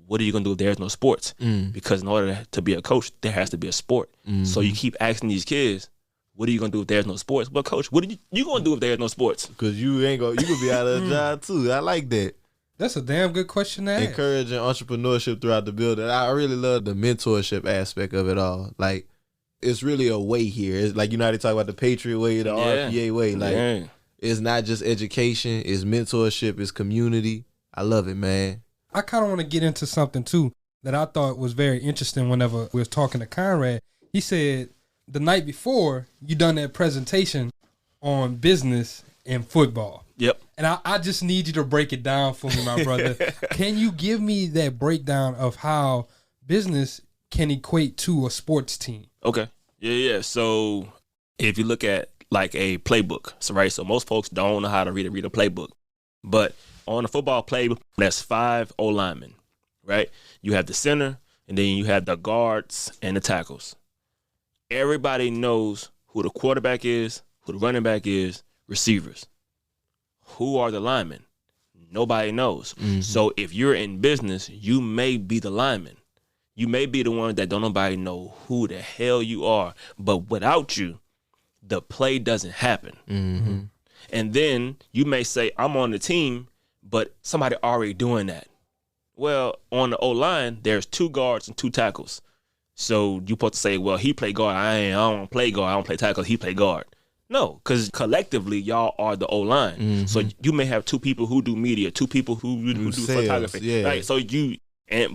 Speaker 7: what are you going to do if there's no sports? Because in order to be a coach, there has to be a sport. So you keep asking these kids, what are you going to do if there's no sports? Well, coach, what are you going to do if there's no sports?
Speaker 3: Because you could be out of a job, too. I like that.
Speaker 2: That's a damn good question to ask.
Speaker 3: Encouraging entrepreneurship throughout the building. I really love the mentorship aspect of it all. Like, it's really a way here. It's like, you know how they talk about the Patriot way, the RPA way. Like, it's not just education, it's mentorship, it's community. I love it, man.
Speaker 2: I kind of want to get into something, too, that I thought was very interesting whenever we was talking to Conrad. He said the night before, you done that presentation on business and football.
Speaker 7: Yep.
Speaker 2: And I just need you to break it down for me, my brother. Can you give me that breakdown of how business can equate to a sports team? Okay.
Speaker 7: Yeah. So if you look at like a playbook, so most folks don't know how to read a playbook. But on a football playbook, that's 5 O-linemen, right? You have the center, and then you have the guards and the tackles. Everybody knows who the quarterback is, who the running back is, receivers. Who are the linemen? Nobody knows. So if you're in business, you may be the lineman. You may be the one that don't nobody know who the hell you are. But without you, the play doesn't happen. And then you may say, I'm on the team, but somebody already doing that. Well, on the O-line, there's 2 guards and 2 tackles. So you're supposed to say, well, he play guard. I don't play guard. I don't play tackle. He play guard. No, because collectively, y'all are the O-line. So you may have 2 people who do media, 2 people who do
Speaker 3: sales,
Speaker 7: photography. Right? So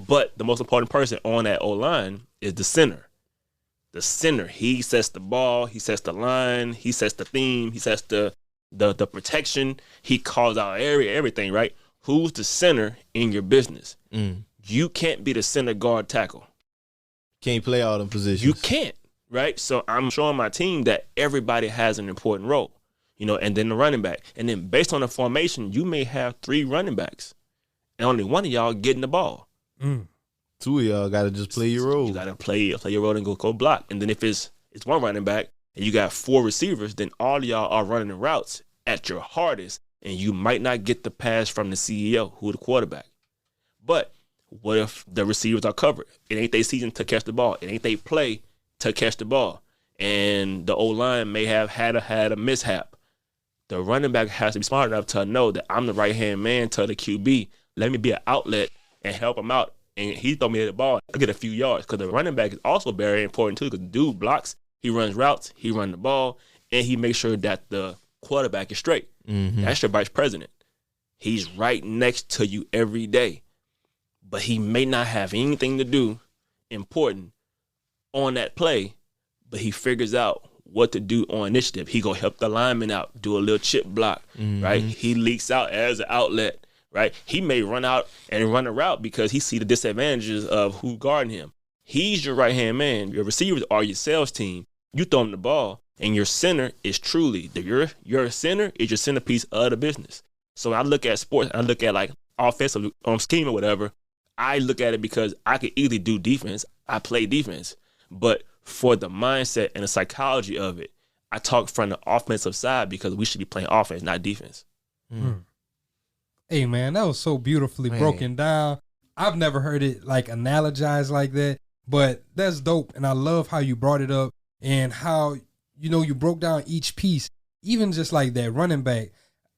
Speaker 7: but the most important person on that O-line is the center. The center, he sets the ball, he sets the line, he sets the theme, he sets the protection, he calls out everything, right? Who's the center in your business? You can't be the center guard tackle.
Speaker 3: Can't play all them positions.
Speaker 7: You can't, right? So I'm showing my team that everybody has an important role, you know, and then the running back. And then based on the formation, you may have 3 running backs, and only one of y'all getting the ball.
Speaker 3: 2 of y'all got to just play your role.
Speaker 7: You got to play your role and go block. And then if it's one running back and you got 4 receivers, then all of y'all are running the routes at your hardest, and you might not get the pass from the CEO, who the quarterback. But what if the receivers are covered? It ain't their season to catch the ball. It ain't they play to catch the ball. And the O-line may have had a mishap. The running back has to be smart enough to know that I'm the right-hand man to the QB. Let me be an outlet and help him out. And he throw me the ball, I get a few yards. Because the running back is also very important, too, because the dude blocks, he runs routes, he runs the ball, and he makes sure that the quarterback is straight. That's your vice president. He's right next to you every day. But he may not have anything to do important on that play, but he figures out what to do on initiative. He go help the lineman out, do a little chip block, right? He leaks out as an outlet, right? He may run out and run a route because he see the disadvantages of who guarding him. He's your right-hand man. Your receivers are your sales team. You throw him the ball, and your center is truly, your center is your centerpiece of the business. So when I look at sports, I look at like offensive scheme or whatever, I look at it because I could easily do defense. I play defense. But for the mindset and the psychology of it, I talk from the offensive side because we should be playing offense, not defense.
Speaker 2: Hey, man, that was so beautifully broken down. I've never heard it like analogized like that, but that's dope. And I love how you brought it up and how, you know, you broke down each piece, even just like that running back.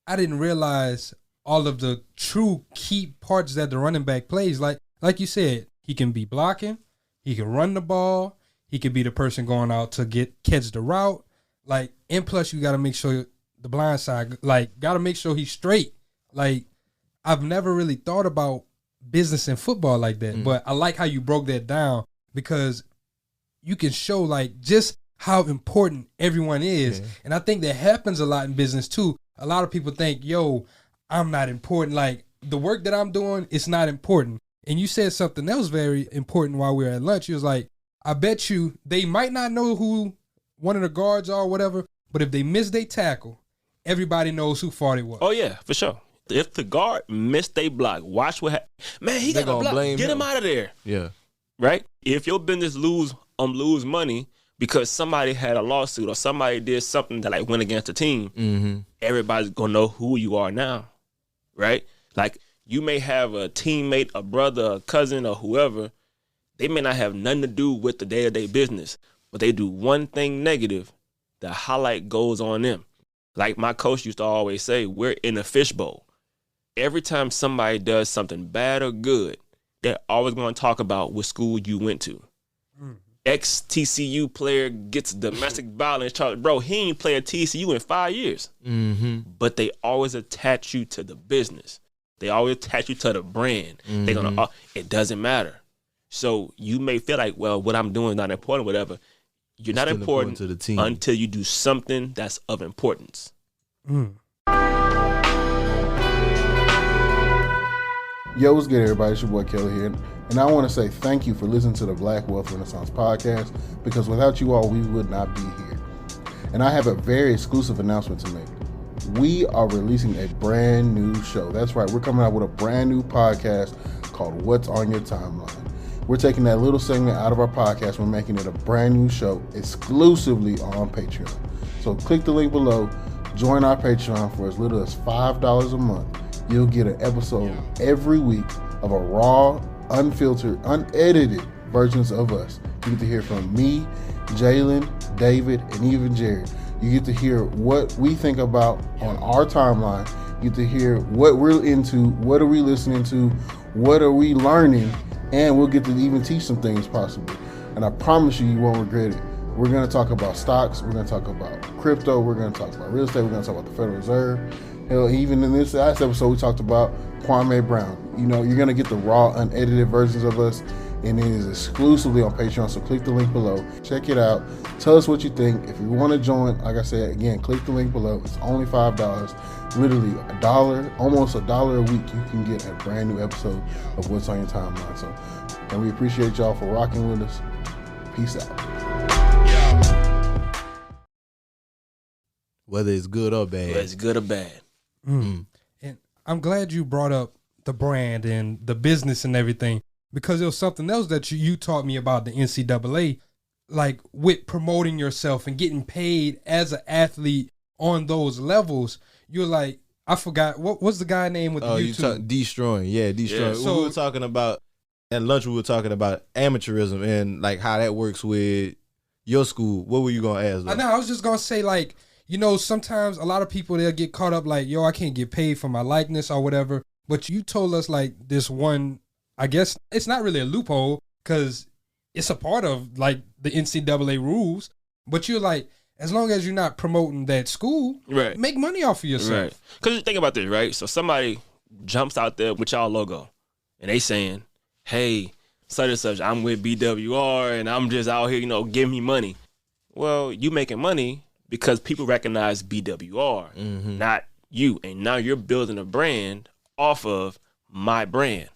Speaker 2: I didn't realize all of the true key parts that the running back plays. Like you said, he can be blocking, he can run the ball, he could be the person going out to catch the route. Like, and plus you got to make sure the blind side, like, got to make sure he's straight. Like, I've never really thought about business and football like that, but I like how you broke that down because you can show like just how important everyone is. Yeah. And I think that happens a lot in business too. A lot of people think, yo, I'm not important. Like, the work that I'm doing is not important. And you said something else very important while we were at lunch. You was like, I bet you they might not know who one of the guards are or whatever, but if they miss their tackle, everybody knows who fault it was.
Speaker 7: Oh, yeah, for sure. If the guard missed their block, watch what happens. Man, he got a block. Get him out of there.
Speaker 3: Yeah.
Speaker 7: Right? If your business lose money because somebody had a lawsuit or somebody did something that like went against the team, everybody's going to know who you are now. Right? Like, you may have a teammate, a brother, a cousin, or whoever. They may not have nothing to do with the day-to-day business, but they do one thing negative, the highlight goes on them. Like my coach used to always say, we're in a fishbowl. Every time somebody does something bad or good, they're always going to talk about what school you went to. Ex-TCU player gets domestic violence charge. Bro, he ain't played at TCU in 5 years. But they always attach you to the business. They always attach you to the brand. They're gonna. It doesn't matter. So you may feel like, well, what I'm doing is not important, whatever. You're not important
Speaker 3: to the team
Speaker 7: until you do something that's of importance.
Speaker 10: Yo, what's good, everybody? It's your boy Kelly here. And I want to say thank you for listening to the Black Wealth Renaissance podcast, because without you all, we would not be here. And I have a very exclusive announcement to make. We are releasing a brand new show. That's right. We're coming out with a brand new podcast called What's on Your Timeline. We're taking that little segment out of our podcast. We're making it a brand new show exclusively on Patreon. So click the link below. Join our Patreon for as little as $5 a month. You'll get an episode every week of a raw, unfiltered, unedited versions of us. You get to hear from me, Jalen, David, and even Jared. You get to hear what we think about on our timeline. You get to hear what we're into, what are we listening to, what are we learning, and we'll get to even teach some things possibly. And I promise you, you won't regret it. We're going to talk about stocks. We're going to talk about crypto. We're going to talk about real estate. We're going to talk about the Federal Reserve. Hell, even in this last episode, we talked about Kwame Brown. You know, you're going to get the raw, unedited versions of us, and it is exclusively on Patreon. So click the link below. Check it out. Tell us what you think. If you want to join, like I said, again, click the link below. It's only $5. Literally $1, almost $1 a week. You can get a brand new episode of What's on Your Timeline. So, and we appreciate y'all for rocking with us. Peace out.
Speaker 3: Whether it's good or bad.
Speaker 7: Whether it's good or bad.
Speaker 2: And I'm glad you brought up the brand and the business and everything, because it was something else that you taught me about the NCAA, like with promoting yourself and getting paid as an athlete on those levels. You're like, I forgot, what was the guy name with the YouTube?
Speaker 3: Destroying. Yeah, Destroying. Yeah. So, we were talking about, at lunch we were talking about amateurism and like how that works with your school. What were you going to ask?
Speaker 2: I was just going to say, like, you know, sometimes a lot of people, they'll get caught up like, yo, I can't get paid for my likeness or whatever. But you told us like this one, I guess it's not really a loophole because it's a part of like the NCAA rules. But you're like, as long as you're not promoting that school,
Speaker 7: right,
Speaker 2: make money off of yourself.
Speaker 7: Right. Because you think about this, right? So somebody jumps out there with y'all logo and they saying, hey, such and such, I'm with BWR and I'm just out here, you know, give me money. Well, you making money because people recognize BWR, not you. And now you're building a brand off of my brand.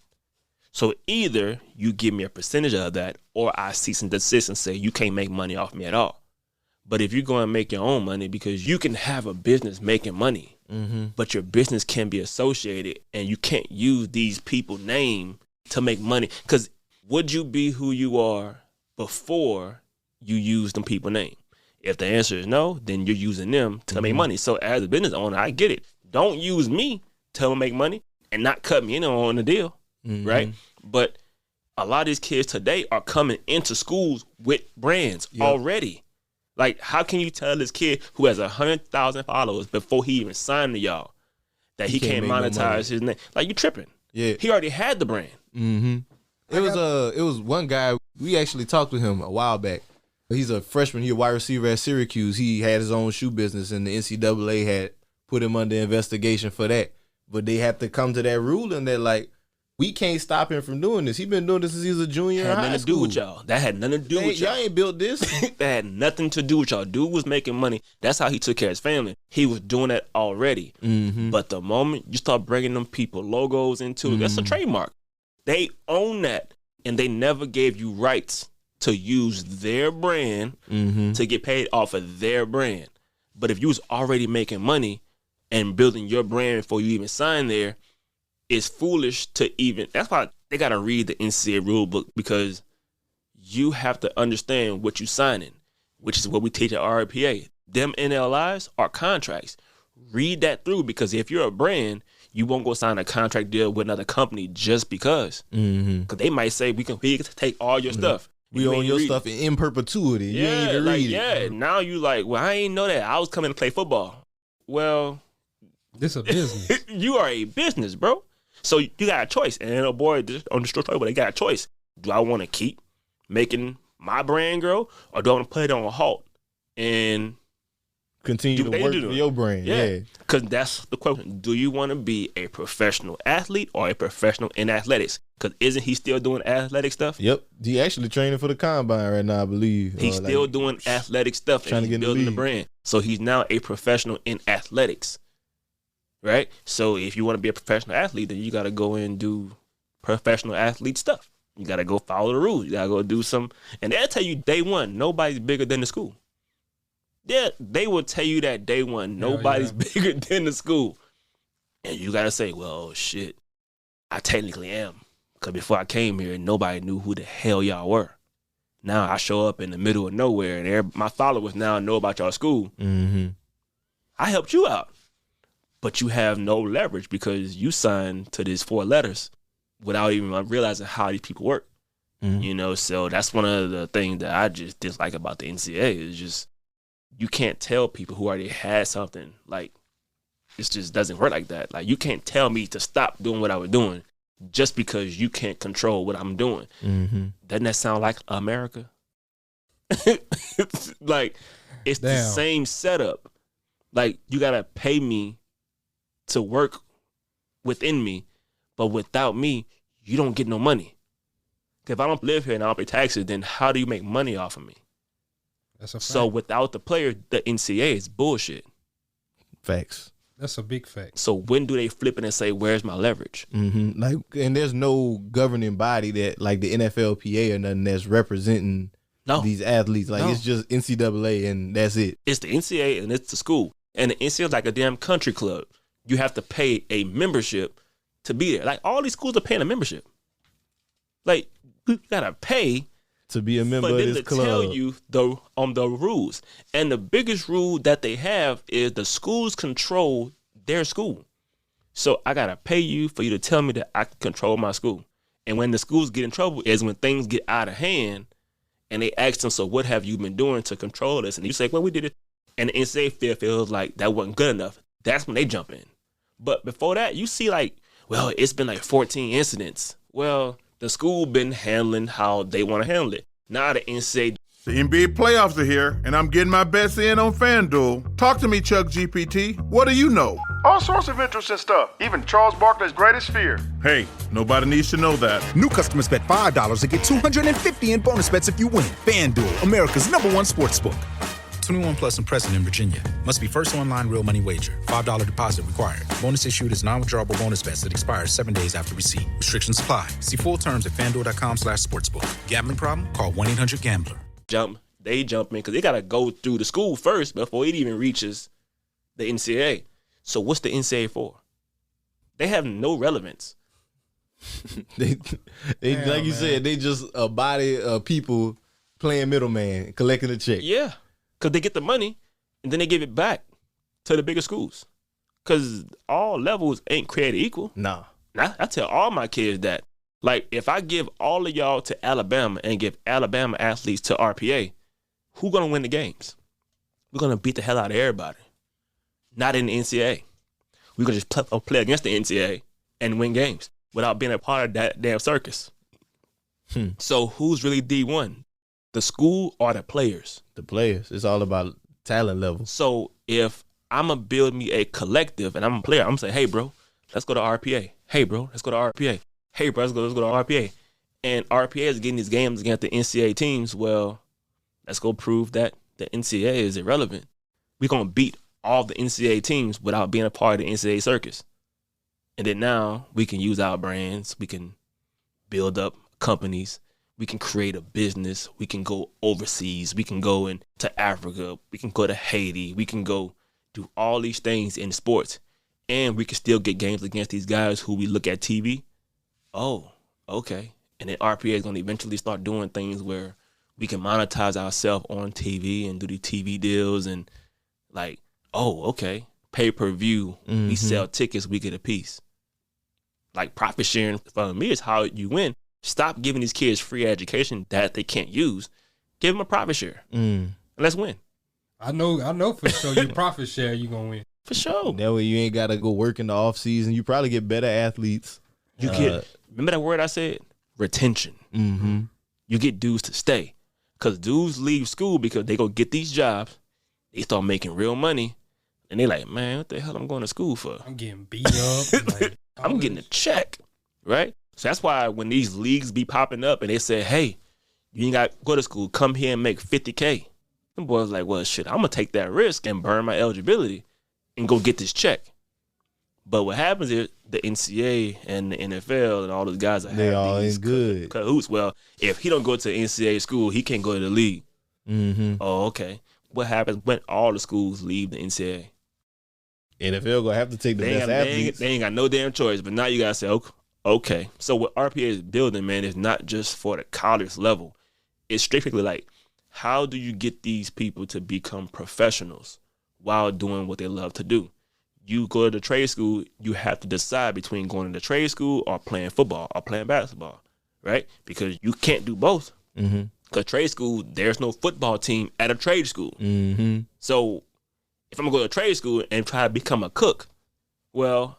Speaker 7: So either you give me a percentage of that or I cease and desist and say you can't make money off me at all. But if you're going to make your own money, because you can have a business making money, but your business can be associated and you can't use these people's name to make money. Because would you be who you are before you use them people's name? If the answer is no, then you're using them to make money. So as a business owner, I get it. Don't use me to make money and not cut me in on the deal, right? But a lot of these kids today are coming into schools with brands already. Like, how can you tell this kid who has 100,000 followers before he even signed to y'all that he can't monetize his name? Like, you tripping.
Speaker 3: Yeah.
Speaker 7: He already had the brand.
Speaker 3: It was one guy, we actually talked with him a while back. He's a freshman. He's a wide receiver at Syracuse. He had his own shoe business, and the NCAA had put him under investigation for that. But they have to come to that ruling that, like, we can't stop him from doing this. He's been doing this since he was a junior in high
Speaker 7: nothing to do
Speaker 3: school.
Speaker 7: with y'all. That had nothing to do with y'all.
Speaker 3: Y'all ain't built this.
Speaker 7: That had nothing to do with y'all. Dude was making money. That's how he took care of his family. He was doing that already.
Speaker 3: Mm-hmm.
Speaker 7: But the moment you start bringing them people logos into it, that's a trademark. They own that, and they never gave you rights to use their brand to get paid off of their brand. But if you was already making money and building your brand before you even signed there, it's foolish to even. That's why they got to read the NCAA rule book, because you have to understand what you signing, which is what we teach at RPA. Them NLIs are contracts. Read that through, because if you're a brand, you won't go sign a contract deal with another company just because. Because they might say, we can take all your stuff.
Speaker 3: We own your stuff in perpetuity. You ain't even read it.
Speaker 7: Yeah, now you like, well, I ain't know that. I was coming to play football. Well,
Speaker 2: this a business.
Speaker 7: You are a business, bro. So you got a choice. And a boy on the store, but they got a choice. Do I want to keep making my brand grow, or do I want to put it on a halt and
Speaker 3: continue to work for your brand? Yeah.
Speaker 7: Because that's the question. Do you want to be a professional athlete or a professional in athletics? Because isn't he still doing athletic stuff?
Speaker 3: Yep. He actually training for the combine right now, I believe.
Speaker 7: He's still doing athletic stuff, and he's building the brand. So he's now a professional in athletics, right? So if you want to be a professional athlete, then you got to go and do professional athlete stuff. You got to go follow the rules. You got to go do some. And they'll tell you day one, nobody's bigger than the school. Yeah, they will tell you that day one, nobody's bigger than the school. And you got to say, well, shit, I technically am. Because before I came here, nobody knew who the hell y'all were. Now I show up in the middle of nowhere, and my followers now know about y'all school. I helped you out. But you have no leverage because you signed to these 4 letters without even realizing how these people work. You know, so that's one of the things that I just dislike about the NCAA is just you can't tell people who already had something. Like, it just doesn't work like that. Like, you can't tell me to stop doing what I was doing just because you can't control what I'm doing. Doesn't that sound like America? Like, it's the same setup. Like, you got to pay me to work within me, but without me, you don't get no money. If I don't live here and I don't pay taxes, then how do you make money off of me?
Speaker 2: That's a fact.
Speaker 7: So without the player, the NCAA is bullshit.
Speaker 3: Facts.
Speaker 2: That's a big fact.
Speaker 7: So when do they flip it and say, where's my leverage?
Speaker 3: Like, and there's no governing body that, like the NFLPA or nothing, that's representing these athletes. Like, it's just NCAA and that's it.
Speaker 7: It's the NCAA and it's the school. And the NCAA is like a damn country club. You have to pay a membership to be there. Like, all these schools are paying a membership. Like, you got to pay
Speaker 3: to be a member of this club.
Speaker 7: Tell you the rules. And the biggest rule that they have is the schools control their school. So I got to pay you for you to tell me that I can control my school. And when the schools get in trouble is when things get out of hand and they ask them, so what have you been doing to control this? And you say, well, we did it. And the NCAA feels like that wasn't good enough. That's when they jump in. But before that, you see like, well, it's been like 14 incidents. Well, the school been handling how they want to handle it. Now the NCAA.
Speaker 11: The NBA playoffs are here, and I'm getting my bets in on FanDuel. Talk to me, Chuck GPT. What do you know?
Speaker 12: All sorts of interesting stuff. Even Charles Barkley's greatest fear.
Speaker 11: Hey, nobody needs to know that.
Speaker 13: New customers bet $5 to get $250 in bonus bets if you win. FanDuel, America's #1 sportsbook.
Speaker 14: 21 plus and present in Virginia. Must be first online real money wager. $5 deposit required. Bonus issued as non-withdrawable bonus bets that expire 7 days after receipt. Restrictions apply. See full terms at FanDuel.com/sportsbook. Gambling problem? Call 1-800-GAMBLER.
Speaker 7: They jump in because they got to go through the school first before it even reaches the NCAA. So what's the NCAA for? They have no relevance.
Speaker 3: they like you said, they just a body of people playing middleman, collecting a check.
Speaker 7: Yeah. Because they get the money, and then they give it back to the bigger schools. Because all levels ain't created equal.
Speaker 3: Nah.
Speaker 7: I tell all my kids that. Like, if I give all of y'all to Alabama and give Alabama athletes to RPA, who going to win the games? We're going to beat the hell out of everybody. Not in the NCAA. We're going to just play against the NCAA and win games without being a part of that damn circus. So who's really D1? The school or the players?
Speaker 3: The players. It's all about talent level.
Speaker 7: So if I'm going to build me a collective and I'm a player, I'm going to say, hey, bro, let's go to RPA. Hey, bro, let's go to RPA. hey, bro, let's go to RPA. And RPA is getting these games against the NCAA teams. Well, let's go prove that the NCAA is irrelevant. We're going to beat all the NCAA teams without being a part of the NCAA circus. And then now we can use our brands. We can build up companies. We can create a business. We can go overseas. We can go into Africa. We can go to Haiti. We can go do all these things in sports. And we can still get games against these guys who we look at TV. Oh, okay. And then RPA is going to eventually start doing things where we can monetize ourselves on TV and do the TV deals and like, oh, okay, pay-per-view, we sell tickets, we get a piece. Like profit sharing for me is how you win. Stop giving these kids free education that they can't use. Give them a profit share. And let's win.
Speaker 2: I know for sure you profit share, you going to win.
Speaker 7: For sure.
Speaker 3: That way you ain't got to go work in the off season. You probably get better athletes.
Speaker 7: You get, remember that word I said? Retention. You get dudes to stay. Because dudes leave school because they go get these jobs. They start making real money. And they like, man, what the hell I'm going to school for?
Speaker 2: I'm getting beat up. Like,
Speaker 7: I'm getting a check, right? So that's why when these leagues be popping up and they say, hey, you ain't got to go to school. Come here and make $50K. Them boys like, well, shit, I'm going to take that risk and burn my eligibility and go get this check. But what happens is the NCAA and the NFL and all those guys are
Speaker 3: they all ain't good
Speaker 7: cahoots. Well, if he don't go to NCAA school, he can't go to the league. Oh, okay. What happens when all the schools leave the NCAA?
Speaker 3: NFL gonna have to take the best athletes.
Speaker 7: They ain't got no damn choice. But now you gotta say, okay. So what RPA is building, man, is not just for the college level. It's strictly like, how do you get these people to become professionals while doing what they love to do? You go to the trade school, you have to decide between going to the trade school or playing football or playing basketball, right? Because you can't do both. Because trade school, there's no football team at a trade school. So if I'm going to go to trade school and try to become a cook, well,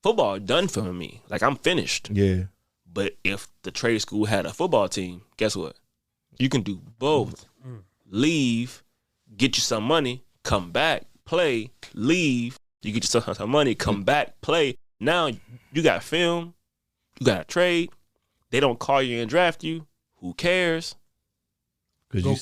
Speaker 7: football done for me. Like, I'm finished.
Speaker 3: Yeah.
Speaker 7: But if the trade school had a football team, guess what? You can do both. Leave, get you some money, come back, play, leave. You get you some money, come back, play. Now you got film, you got a trade. They don't call you and draft you. Who cares?
Speaker 3: Because you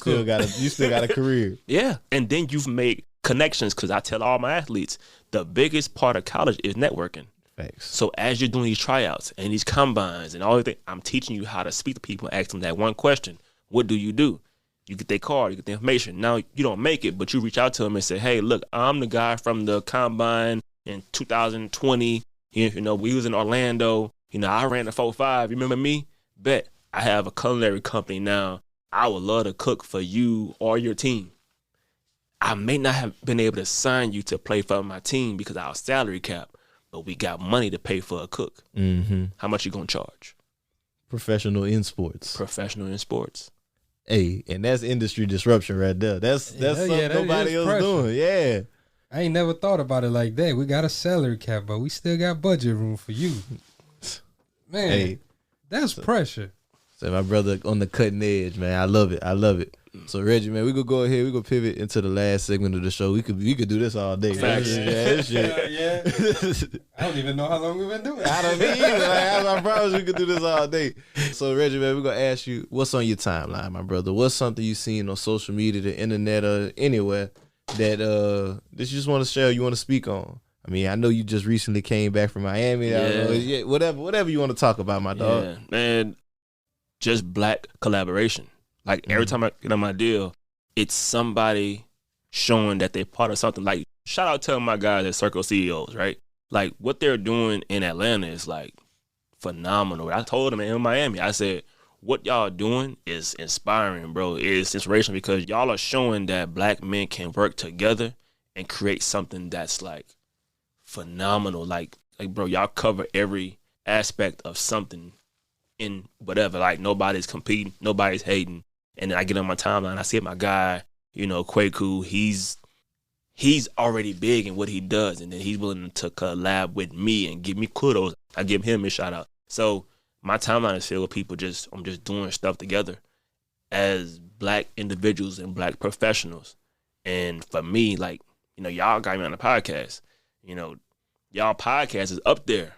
Speaker 3: still got a career.
Speaker 7: Yeah, and then you've made connections. Because I tell all my athletes, the biggest part of college is networking.
Speaker 3: Thanks.
Speaker 7: So as you're doing these tryouts and these combines and all of that, I'm teaching you how to speak to people and ask them that one question: what do? You get their card, you get the information. Now you don't make it, but you reach out to them and say, hey, look, I'm the guy from the combine in 2020. You know, we was in Orlando. You know, I ran the 4.5. You remember me? Bet. I have a culinary company now. I would love to cook for you or your team. I may not have been able to sign you to play for my team because of our salary cap, but we got money to pay for a cook. How much you gonna charge?
Speaker 3: Professional in sports.
Speaker 7: Professional in sports.
Speaker 3: Hey, and that's industry disruption right there. That's something
Speaker 2: that
Speaker 3: nobody else
Speaker 2: pressure.
Speaker 3: doing. Yeah.
Speaker 2: I ain't never thought about it like that. We got a salary cap, but we still got budget room for you. Man,
Speaker 3: Hey.
Speaker 2: that's pressure.
Speaker 3: So my brother on the cutting edge, man. I love it. So Reggie, man, we gonna go ahead. We gonna pivot into the last segment of the show. We could do this all day.
Speaker 7: Facts.
Speaker 2: Yeah. I don't even know how long we've been doing it.
Speaker 3: I don't mean either. I promise we could do this all day. So Reggie, man, we're gonna ask you, what's on your timeline, my brother? What's something you seen on social media, the internet, or anywhere that you just want to share, you want to speak on? I mean, I know you just recently came back from Miami. I don't know, whatever you want to talk about, my dog.
Speaker 7: Yeah, man. Just Black collaboration. Like every time I get on my deal, it's somebody showing that they're part of something. Like, shout out to my guys at Circle CEOs, right? Like, what they're doing in Atlanta is like phenomenal. I told them in Miami, I said, what y'all doing is inspiring, bro. It's inspiration because y'all are showing that Black men can work together and create something that's like phenomenal. Like bro, y'all cover every aspect of something in whatever. Like, nobody's competing, nobody's hating. And then I get on my timeline, I see my guy, you know, Kwaku, he's already big in what he does, and then he's willing to collab with me and give me kudos. I give him a shout out. So my timeline is filled with people I'm just doing stuff together as Black individuals and Black professionals. And for me, like, you know, y'all got me on the podcast. You know, y'all podcast is up there.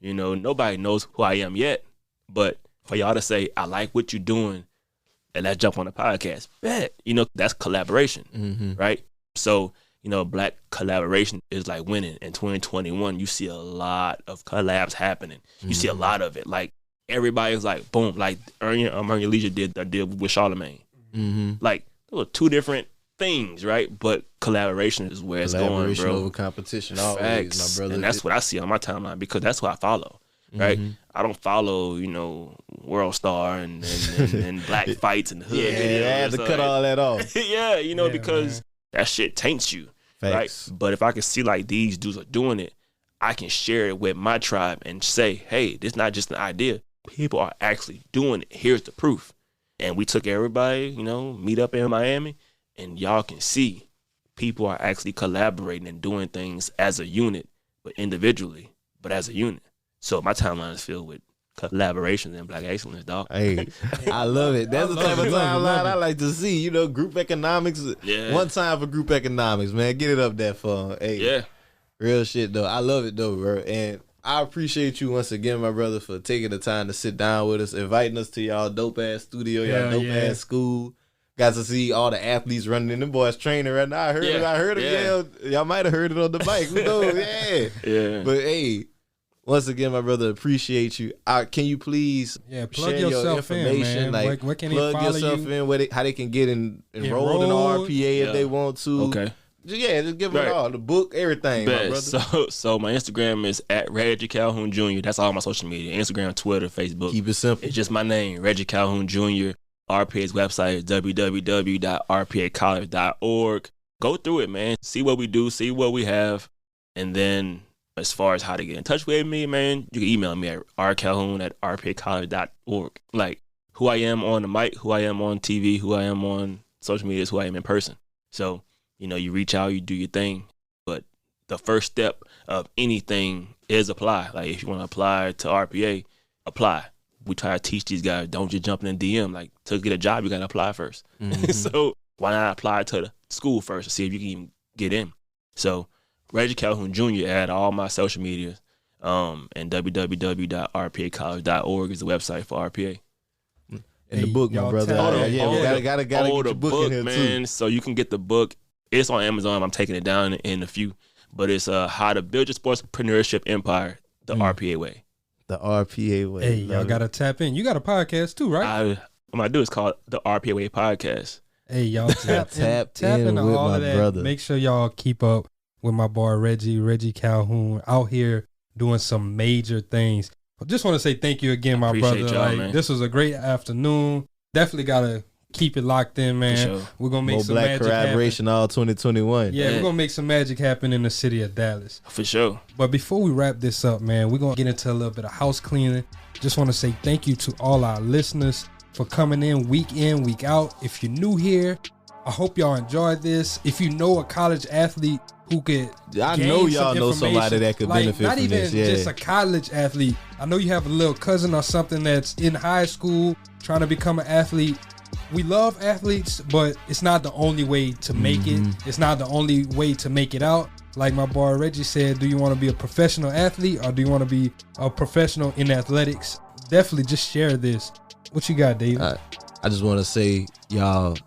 Speaker 7: You know, nobody knows who I am yet, but for y'all to say, I like what you're doing, and let's jump on the podcast. Bet. You know, that's collaboration, right? So, you know, Black collaboration is like winning. In 2021, you see a lot of collabs happening. You see a lot of it. Like, everybody's like, boom, like Earn Your Leisure did that deal with Charlamagne. Like, there were two different things, right? But collaboration is where it's going, bro.
Speaker 3: Collaboration over competition, always, my brother.
Speaker 7: And that's what I see on my timeline because that's what I follow, right? I don't follow, you know, World Star and Black Fights and Hood.
Speaker 3: Yeah, I had to cut all that off.
Speaker 7: Yeah, you know, because that shit taints you, right? But if I can see like these dudes are doing it, I can share it with my tribe and say, hey, this is not just an idea. People are actually doing it. Here's the proof. And we took everybody, you know, meet up in Miami, and y'all can see people are actually collaborating and doing things as a unit, but individually, but as a unit. So my timeline is filled with collaborations and Black excellence, dog.
Speaker 3: Hey, I love it. That's the type of timeline I like to see. You know, group economics. One time for group economics, man. Get it up there for hey. Real shit though. I love it though, bro. And I appreciate you once again, my brother, for taking the time to sit down with us, inviting us to y'all dope ass studio, y'all dope ass school. Got to see all the athletes running in. Them boys training right now. I heard them yell. Y'all might have heard it on the bike. Who knows? But hey, once again, my brother, appreciate you. Can you please
Speaker 2: plug
Speaker 3: share
Speaker 2: yourself
Speaker 3: your information?
Speaker 2: In, man.
Speaker 3: Like,
Speaker 2: where can
Speaker 3: plug
Speaker 2: follow
Speaker 3: yourself
Speaker 2: you?
Speaker 3: in, how they can get enrolled in the RPA if they want to.
Speaker 7: Okay.
Speaker 3: Just give them all. The book, everything, my brother.
Speaker 7: So my Instagram is at Reggie Calhoun Jr. That's all my social media. Instagram, Twitter, Facebook.
Speaker 3: Keep it simple.
Speaker 7: It's just my name, Reggie Calhoun Jr. RPA's website is www.rpacollege.org. Go through it, man. See what we do, see what we have. And then as far as how to get in touch with me, man, you can email me at rcalhoun@rpacollege.org. Like, who I am on the mic, who I am on TV, who I am on social media is who I am in person. So, you know, you reach out, you do your thing. But the first step of anything is apply. Like, if you want to apply to RPA, apply. We try to teach these guys, don't just jump in the DM. Like, to get a job, you got to apply first. So why not apply to the school first to see if you can even get in? So Reggie Calhoun Jr. at all my social media, and www.rpacollege.org is the website for RPA.
Speaker 3: And the book, my brother. Gotta get your book in here, man, too.
Speaker 7: So you can get the book. It's on Amazon. I'm taking it down in a few. But it's How to Build Your Sportspreneurship Empire, the RPA way.
Speaker 3: The RPA way.
Speaker 2: Hey, y'all got to tap in. You got a podcast too, right?
Speaker 7: What I do is called the RPA Way Podcast.
Speaker 2: Hey, y'all tap into
Speaker 3: with
Speaker 2: all
Speaker 3: my
Speaker 2: of that.
Speaker 3: brother.
Speaker 2: Make sure y'all keep up with my boy Reggie Calhoun out here doing some major things. I just want to say thank you again, my brother.
Speaker 7: Y'all, man.
Speaker 2: This was a great afternoon. Definitely got to keep it locked in, man.
Speaker 7: Sure.
Speaker 2: We're going to make
Speaker 3: More
Speaker 2: some
Speaker 3: Black
Speaker 2: magic
Speaker 3: collaboration
Speaker 2: happen.
Speaker 3: all 2021.
Speaker 2: Yeah, we're going to make some magic happen in the city of Dallas.
Speaker 7: For sure.
Speaker 2: But before we wrap this up, man, we're going to get into a little bit of house cleaning. Just want to say thank you to all our listeners for coming in, week out. If you're new here, I hope y'all enjoyed this. If you know a college athlete who could
Speaker 3: I know y'all know somebody that could benefit
Speaker 2: not
Speaker 3: from
Speaker 2: even
Speaker 3: this.
Speaker 2: just a college athlete. I know you have a little cousin or something that's in high school trying to become an athlete. We love athletes, but it's not the only way to make it. It's not the only way to make it out. Like my boy Reggie said, do you want to be a professional athlete or do you want to be a professional in athletics? Definitely just share this. What you got, David?
Speaker 3: I just want to say, y'all,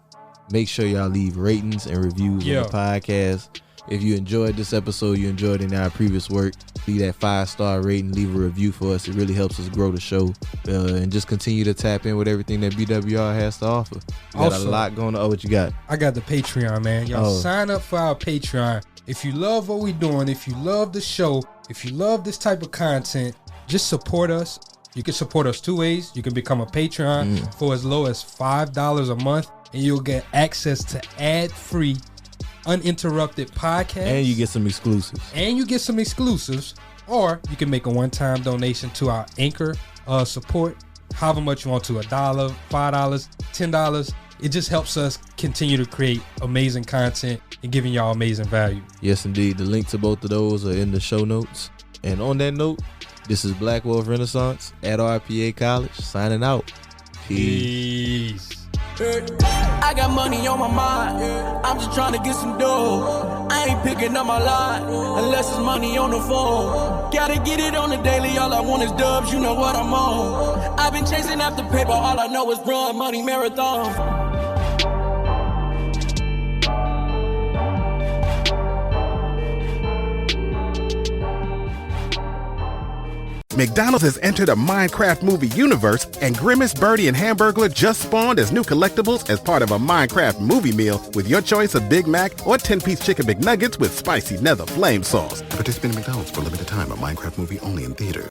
Speaker 3: make sure y'all leave ratings and reviews on the podcast. If you enjoyed this episode, you enjoyed in our previous work, leave that 5-star rating, leave a review for us. It really helps us grow the show, and just continue to tap in with everything that BWR has to offer. We got a lot going on. Oh, what you got?
Speaker 2: I got the Patreon, man. Y'all sign up for our Patreon. If you love what we're doing, if you love the show, if you love this type of content, just support us. You can support us two ways. You can become a Patreon for as low as $5 a month, and you'll get access to ad-free, uninterrupted podcasts.
Speaker 3: And you get some exclusives. Or you can make a one-time donation to our Anchor support, however much you want to, $1, $5, $10. It just helps us continue to create amazing content and giving y'all amazing value. Yes, indeed. The link to both of those are in the show notes. And on that note, this is Black Wealth Renaissance at RPA College, signing out. Peace.
Speaker 5: I got money on my mind. I'm just trying to get some dough. I ain't picking up my line unless it's money on the phone. Gotta get it on the daily. All I want is dubs. You know what I'm on. I've been chasing after paper. All I know is run money marathon.
Speaker 1: McDonald's has entered a Minecraft movie universe, and Grimace, Birdie, and Hamburglar just spawned as new collectibles as part of a Minecraft movie meal with your choice of Big Mac or 10-piece chicken McNuggets with spicy nether flame sauce.
Speaker 8: Participate in McDonald's for a limited time. A Minecraft movie only in theaters.